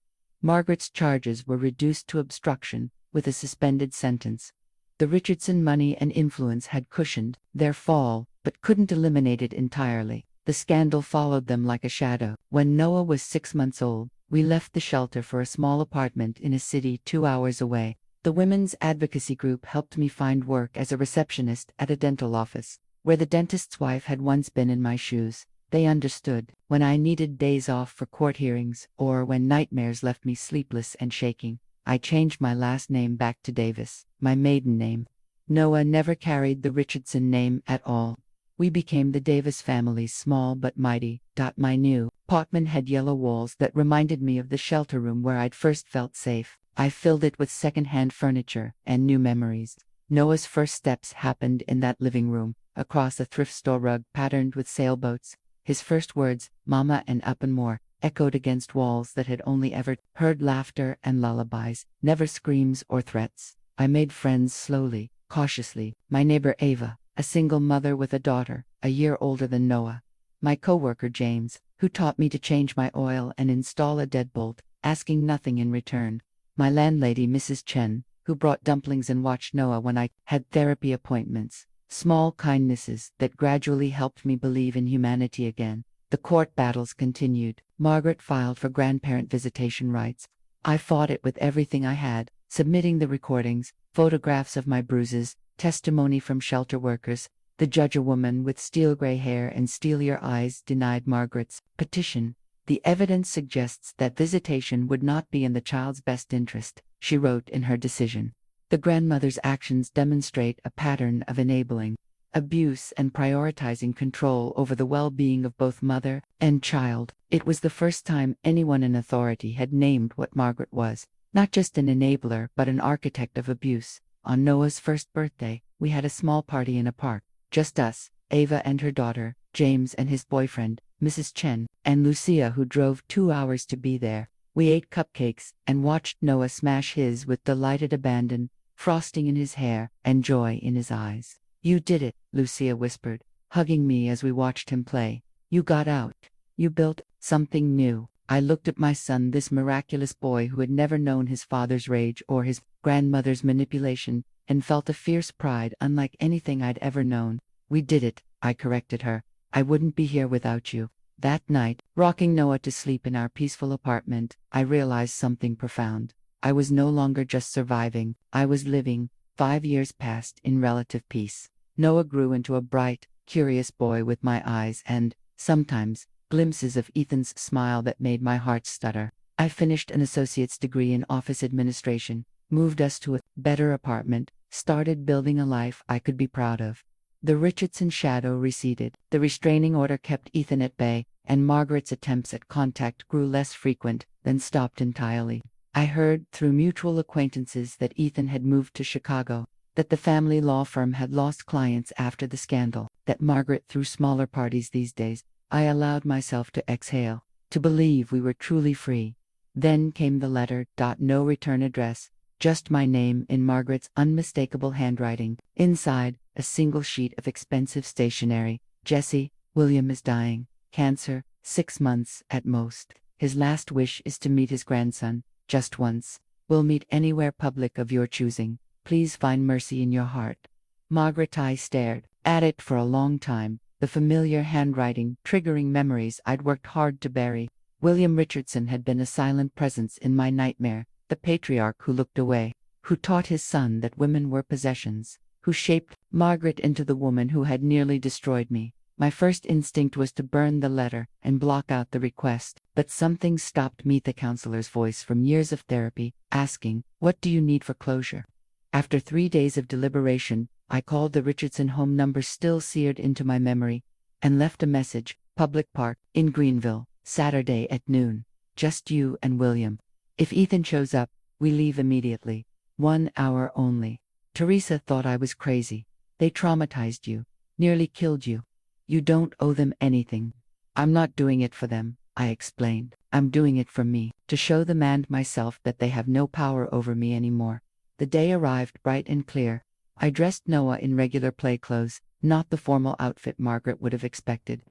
Margaret's charges were reduced to obstruction, with a suspended sentence. The Richardson money and influence had cushioned their fall, but couldn't eliminate it entirely. The scandal followed them like a shadow. When Noah was 6 months old, we left the shelter for a small apartment in a city 2 hours away. The women's advocacy group helped me find work as a receptionist at a dental office, where the dentist's wife had once been in my shoes. They understood when I needed days off for court hearings, or when nightmares left me sleepless and shaking. I changed my last name back to Davis, my maiden name. Noah never carried the Richardson name at all. We became the Davis family, small but mighty. My new apartment had yellow walls that reminded me of the shelter room where I'd first felt safe. I filled it with second-hand furniture and new memories. Noah's first steps happened in that living room, across a thrift store rug patterned with sailboats. His first words, "Mama" and "up and more," echoed against walls that had only ever heard laughter and lullabies, never screams or threats. I made friends slowly, cautiously. My neighbor Ava, a single mother with a daughter, a year older than Noah. My coworker James, who taught me to change my oil and install a deadbolt, asking nothing in return. My landlady Mrs. Chen, who brought dumplings and watched Noah when I had therapy appointments. Small kindnesses that gradually helped me believe in humanity again. The court battles continued. Margaret filed for grandparent visitation rights. I fought it with everything I had, submitting the recordings, photographs of my bruises, testimony from shelter workers. The judge, a woman with steel gray hair and steelier eyes, denied Margaret's petition. The evidence suggests that visitation would not be in the child's best interest, she wrote in her decision. The grandmother's actions demonstrate a pattern of enabling abuse and prioritizing control over the well-being of both mother and child. It was the first time anyone in authority had named what Margaret was, not just an enabler but an architect of abuse. On Noah's first birthday, we had a small party in a park. Just us, Ava and her daughter, James and his boyfriend, Mrs. Chen, and Lucia, who drove 2 hours to be there. We ate cupcakes and watched Noah smash his with delighted abandon, frosting in his hair and joy in his eyes. "You did it," Lucia whispered, hugging me as we watched him play. "You got out. You built something new." I looked at my son, this miraculous boy who had never known his father's rage or his grandmother's manipulation, and felt a fierce pride unlike anything I'd ever known. "We did it," I corrected her. "I wouldn't be here without you." That night, rocking Noah to sleep in our peaceful apartment, I realized something profound. I was no longer just surviving, I was living. 5 years passed in relative peace. Noah grew into a bright, curious boy with my eyes and, sometimes, glimpses of Ethan's smile that made my heart stutter. I finished an associate's degree in office administration, moved us to a better apartment, started building a life I could be proud of. The Richardson shadow receded, the restraining order kept Ethan at bay, and Margaret's attempts at contact grew less frequent, then stopped entirely. I heard, through mutual acquaintances, that Ethan had moved to Chicago, that the family law firm had lost clients after the scandal, that Margaret threw smaller parties these days. I allowed myself to exhale, to believe we were truly free. Then came the letter. No return address, just my name in Margaret's unmistakable handwriting. Inside, a single sheet of expensive stationery. "Jesse, William is dying. Cancer, 6 months at most. His last wish is to meet his grandson, just once. Will meet anywhere public of your choosing. Please find mercy in your heart." Margaret. I stared at it for a long time, the familiar handwriting triggering memories I'd worked hard to bury. William Richardson had been a silent presence in my nightmare, the patriarch who looked away, who taught his son that women were possessions, who shaped Margaret into the woman who had nearly destroyed me. My first instinct was to burn the letter and block out the request, but something stopped me, the counselor's voice from years of therapy, asking, "What do you need for closure?" After 3 days of deliberation, I called the Richardson home number still seared into my memory, and left a message. "Public Park, in Greenville, Saturday at noon. Just you and William. If Ethan shows up, we leave immediately. 1 hour only." Teresa thought I was crazy. "They traumatized you, nearly killed you. You don't owe them anything." "I'm not doing it for them," I explained. "I'm doing it for me, to show them and myself that they have no power over me anymore." The day arrived bright and clear. I dressed Noah in regular play clothes, not the formal outfit Margaret would have expected.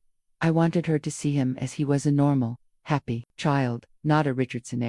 I wanted her to see him as he was, a normal, happy child, not a Richardson.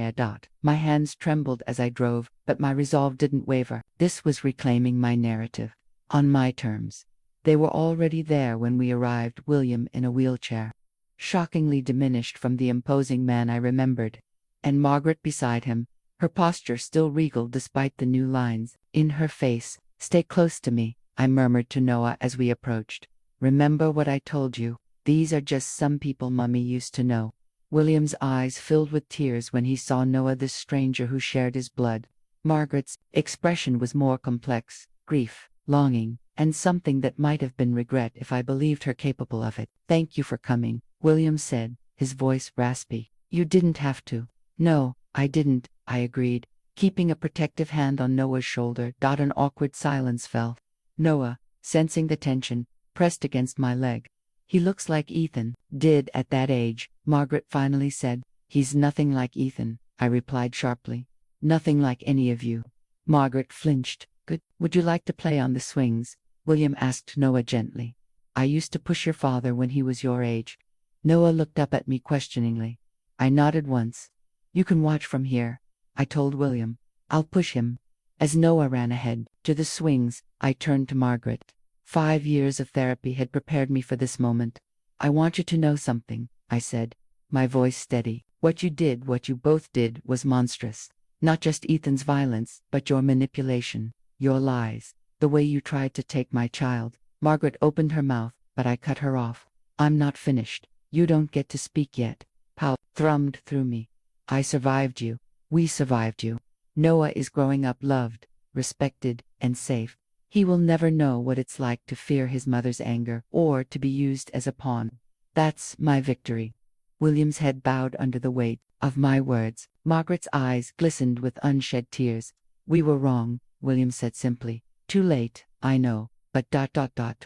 My hands trembled as I drove, but my resolve didn't waver. This was reclaiming my narrative, on my terms. They were already there when we arrived, William in a wheelchair, shockingly diminished from the imposing man I remembered, and Margaret beside him, her posture still regal despite the new lines in her face. "Stay close to me," I murmured to Noah as we approached. "Remember what I told you. These are just some people Mummy used to know." William's eyes filled with tears when he saw Noah, this stranger who shared his blood. Margaret's expression was more complex: grief, longing, and something that might have been regret if I believed her capable of it. "Thank you for coming," William said, his voice raspy. "You didn't have to." "No, I didn't," I agreed, keeping a protective hand on Noah's shoulder. An awkward silence fell. Noah, sensing the tension, pressed against my leg. "He looks like Ethan." "Did at that age," Margaret finally said. "He's nothing like Ethan," I replied sharply. "Nothing like any of you." Margaret flinched. "Good. Would you like to play on the swings?" William asked Noah gently. "I used to push your father when he was your age." Noah looked up at me questioningly. I nodded once. "You can watch from here," I told William. "I'll push him." As Noah ran ahead to the swings, I turned to Margaret. 5 years of therapy had prepared me for this moment. "I want you to know something," I said, my voice steady. "What you both did, was monstrous. Not just Ethan's violence, but your manipulation, your lies, the way you tried to take my child. Margaret opened her mouth, but I cut her off. I'm not finished. You don't get to speak yet. Pow thrummed through me. I survived you. We survived you. Noah is growing up loved, respected, and safe. He will never know what it's like to fear his mother's anger or to be used as a pawn. That's my victory. William's head bowed under the weight of my words. Margaret's eyes glistened with unshed tears. We were wrong, William said simply. Too late, I know, but ...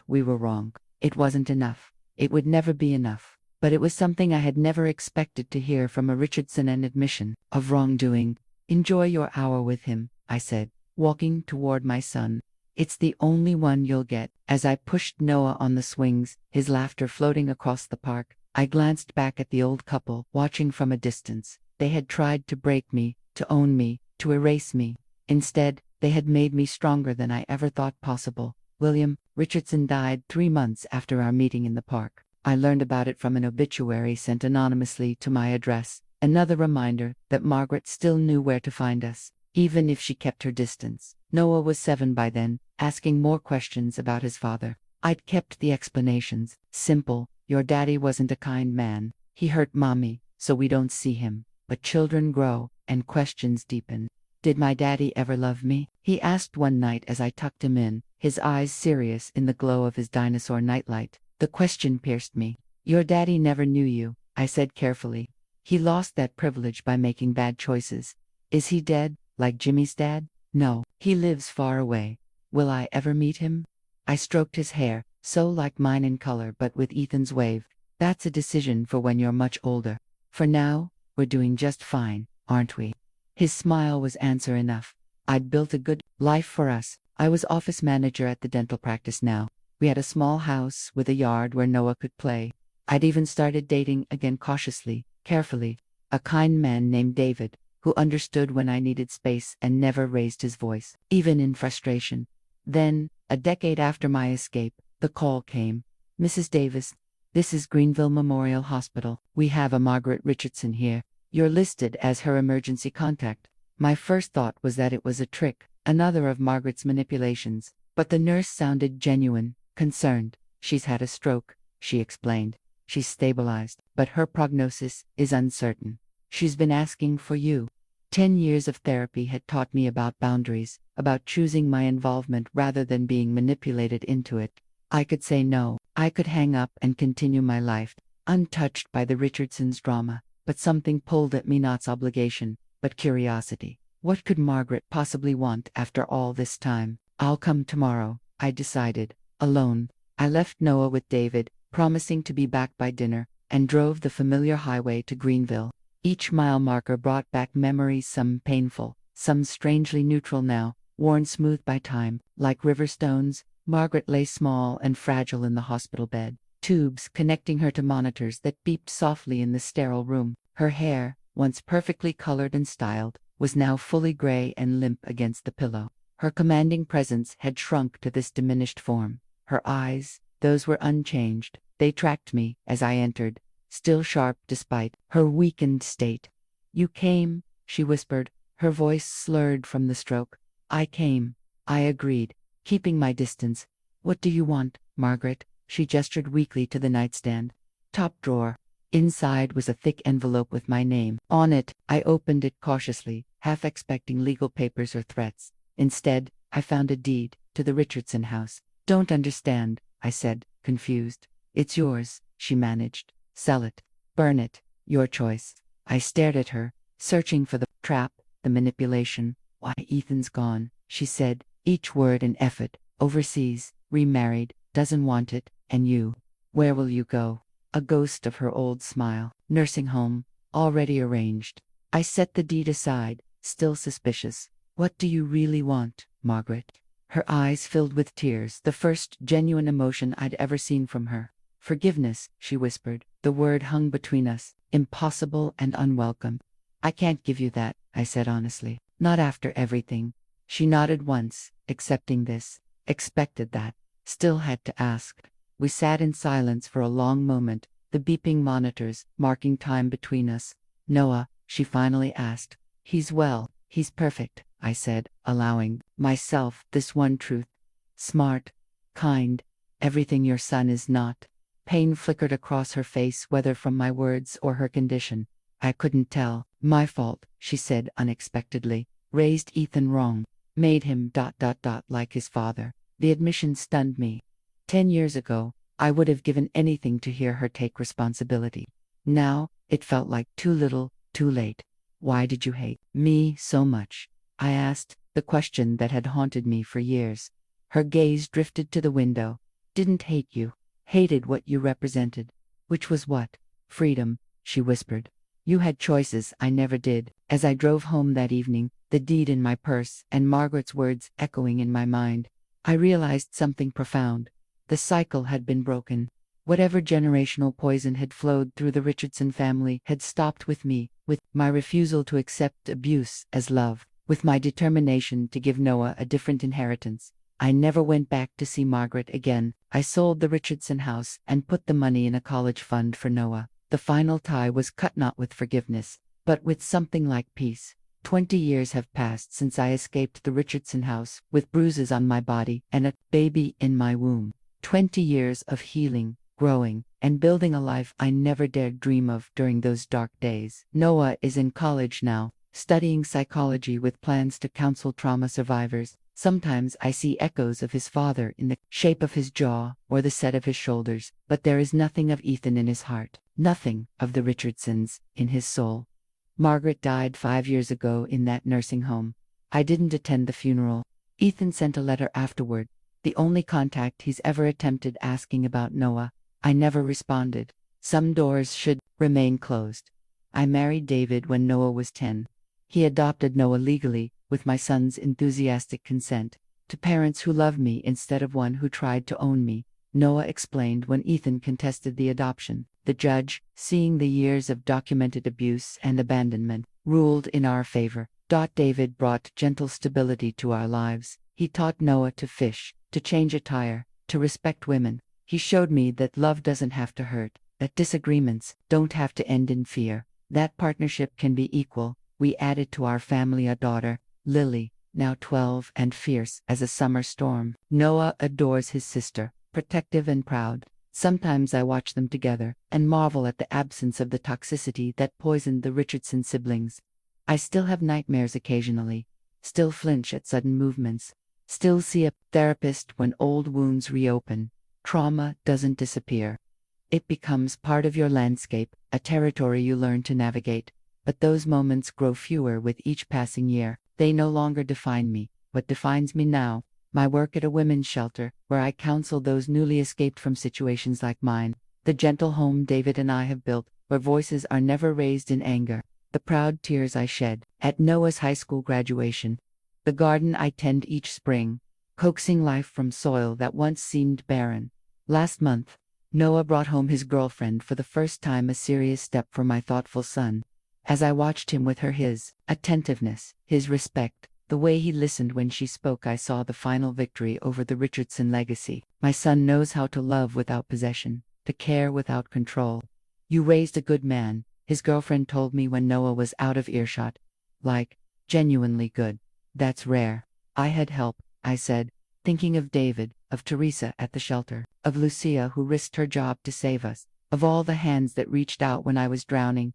we were wrong. It wasn't enough. It would never be enough. But it was something I had never expected to hear from a Richardson, an admission of wrongdoing. Enjoy your hour with him, I said, walking toward my son. It's the only one you'll get. As I pushed Noah on the swings, his laughter floating across the park, I glanced back at the old couple, watching from a distance. They had tried to break me, to own me, to erase me. Instead, they had made me stronger than I ever thought possible. William Richardson died 3 months after our meeting in the park. I learned about it from an obituary sent anonymously to my address. Another reminder that Margaret still knew where to find us, even if she kept her distance. Noah was 7 by then, asking more questions about his father. I'd kept the explanations simple. Your daddy wasn't a kind man. He hurt mommy, so we don't see him. But children grow, and questions deepen. Did my daddy ever love me? He asked one night as I tucked him in, his eyes serious in the glow of his dinosaur nightlight. The question pierced me. Your daddy never knew you, I said carefully. He lost that privilege by making bad choices. Is he dead, like Jimmy's dad? No, he lives far away. Will I ever meet him? I stroked his hair, so like mine in color but with Ethan's wave. That's a decision for when you're much older. For now, we're doing just fine, aren't we? His smile was answer enough. I'd built a good life for us. I was office manager at the dental practice now. We had a small house with a yard where Noah could play. I'd even started dating again cautiously, carefully. A kind man named David, who understood when I needed space and never raised his voice, even in frustration. Then, a decade after my escape, the call came. Mrs. Davis, this is Greenville Memorial Hospital. We have a Margaret Richardson here. You're listed as her emergency contact. My first thought was that it was a trick, another of Margaret's manipulations. But the nurse sounded genuine, concerned. She's had a stroke, she explained. She's stabilized, but her prognosis is uncertain. She's been asking for you. 10 years of therapy had taught me about boundaries, about choosing my involvement rather than being manipulated into it. I could say no. I could hang up and continue my life, untouched by the Richardsons' drama. But something pulled at me, not obligation, but curiosity. What could Margaret possibly want after all this time? I'll come tomorrow, I decided, alone. I left Noah with David, promising to be back by dinner, and drove the familiar highway to Greenville. Each mile marker brought back memories, some painful, some strangely neutral now, worn smooth by time. Like river stones, Margaret lay small and fragile in the hospital bed, tubes connecting her to monitors that beeped softly in the sterile room. Her hair, once perfectly colored and styled, was now fully gray and limp against the pillow. Her commanding presence had shrunk to this diminished form. Her eyes, those were unchanged. They tracked me as I entered, still sharp despite her weakened state. You came, she whispered, her voice slurred from the stroke. I came, I agreed, keeping my distance. What do you want, Margaret? She gestured weakly to the nightstand. Top drawer. Inside was a thick envelope with my name on it. I opened it cautiously, half expecting legal papers or threats. Instead, I found a deed to the Richardson house. Don't understand, I said, confused. It's yours, she managed. Sell it. Burn it. Your choice. I stared at her, searching for the trap, the manipulation. Why, Ethan's gone, she said, each word an effort. Overseas, remarried, doesn't want it, and you. Where will you go? A ghost of her old smile. Nursing home, already arranged. I set the deed aside, still suspicious. What do you really want, Margaret? Her eyes filled with tears, the first genuine emotion I'd ever seen from her. Forgiveness, she whispered. The word hung between us, impossible and unwelcome. I can't give you that, I said honestly. Not after everything. She nodded once, accepting this. Expected that. Still had to ask. We sat in silence for a long moment, the beeping monitors marking time between us. Noah, she finally asked. He's well, He's perfect, I said, allowing myself this one truth. Smart, kind, everything your son is not. Pain flickered across her face, whether from my words or her condition. I couldn't tell. My fault, she said unexpectedly. Raised Ethan wrong. Made him ... like his father. The admission stunned me. 10 years ago, I would have given anything to hear her take responsibility. Now, it felt like too little, too late. Why did you hate me so much? I asked, the question that had haunted me for years. Her gaze drifted to the window. Didn't hate you. Hated what you represented. Which was what? Freedom, she whispered. You had choices, I never did. As I drove home that evening, the deed in my purse and Margaret's words echoing in my mind, I realized something profound. The cycle had been broken. Whatever generational poison had flowed through the Richardson family had stopped with me, with my refusal to accept abuse as love, with my determination to give Noah a different inheritance. I never went back to see Margaret again. I sold the Richardson house and put the money in a college fund for Noah. The final tie was cut not with forgiveness, but with something like peace. 20 years have passed since I escaped the Richardson house, with bruises on my body and a baby in my womb. 20 years of healing, growing, and building a life I never dared dream of during those dark days. Noah is in college now, studying psychology with plans to counsel trauma survivors. Sometimes I see echoes of his father in the shape of his jaw or the set of his shoulders, but there is nothing of Ethan in his heart, nothing of the Richardsons in his soul. Margaret died 5 years ago in that nursing home. I didn't attend the funeral. Ethan sent a letter afterward, the only contact he's ever attempted, asking about Noah. I never responded. Some doors should remain closed. I married David when Noah was 10. He adopted Noah legally, with my son's enthusiastic consent, to parents who loved me instead of one who tried to own me, Noah explained when Ethan contested the adoption. The judge, seeing the years of documented abuse and abandonment, ruled in our favor. David brought gentle stability to our lives. He taught Noah to fish, to change a tire, to respect women. He showed me that love doesn't have to hurt, that disagreements don't have to end in fear, that partnership can be equal. We added to our family a daughter, Lily, now 12 and fierce as a summer storm. Noah adores his sister, protective and proud. Sometimes I watch them together and marvel at the absence of the toxicity that poisoned the Richardson siblings. I still have nightmares occasionally, still flinch at sudden movements, still see a therapist when old wounds reopen. Trauma doesn't disappear. It becomes part of your landscape, a territory you learn to navigate. But those moments grow fewer with each passing year. They no longer define me. What defines me now? My work at a women's shelter, where I counsel those newly escaped from situations like mine. The gentle home David and I have built, where voices are never raised in anger. The proud tears I shed at Noah's high school graduation. The garden I tend each spring, coaxing life from soil that once seemed barren. Last month, Noah brought home his girlfriend for the first time, a serious step for my thoughtful son. As I watched him with her, his attentiveness, his respect, the way he listened when she spoke, I saw the final victory over the Richardson legacy. My son knows how to love without possession, to care without control. You raised a good man, his girlfriend told me when Noah was out of earshot. Like, genuinely good. That's rare. I had help, I said, thinking of David, of Teresa at the shelter, of Lucia who risked her job to save us, of all the hands that reached out when I was drowning.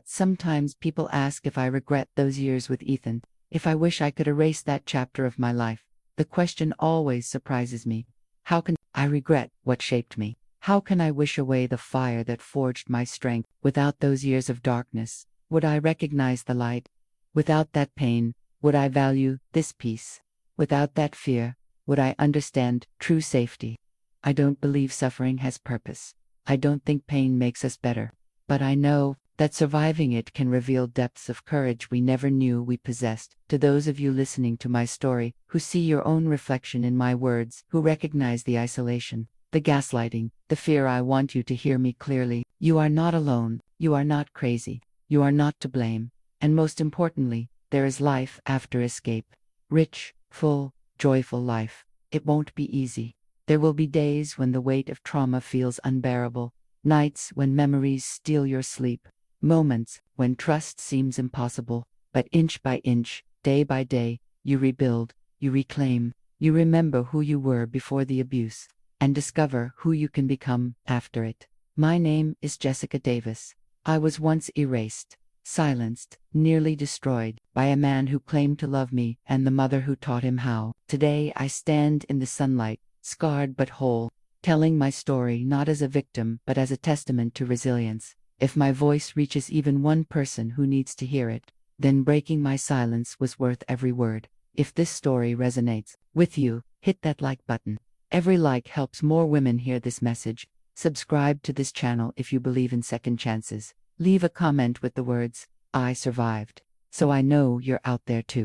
Sometimes people ask if I regret those years with Ethan, if I wish I could erase that chapter of my life. The question always surprises me. How can I regret what shaped me? How can I wish away the fire that forged my strength? Without those years of darkness, would I recognize the light? Without that pain, would I value this peace? Without that fear, would I understand true safety? I don't believe suffering has purpose. I don't think pain makes us better. But I know that surviving it can reveal depths of courage we never knew we possessed. To those of you listening to my story, who see your own reflection in my words, who recognize the isolation, the gaslighting, the fear, I want you to hear me clearly. You are not alone. You are not crazy. You are not to blame. And most importantly, there is life after escape. Rich, full, joyful life. It won't be easy. There will be days when the weight of trauma feels unbearable. Nights when memories steal your sleep. Moments when trust seems impossible, but inch by inch, Day by day, you rebuild, you reclaim, you remember who you were before the abuse, and discover who you can become after it. My name is Jessica Davis. I was once erased, silenced, nearly destroyed, by a man who claimed to love me and the mother who taught him how. Today I stand in the sunlight, scarred but whole, telling my story not as a victim but as a testament to resilience. If my voice reaches even one person who needs to hear it, then breaking my silence was worth every word. If this story resonates with you, hit that like button. Every like helps more women hear this message. Subscribe to this channel if you believe in second chances. Leave a comment with the words, "I survived," so I know you're out there too.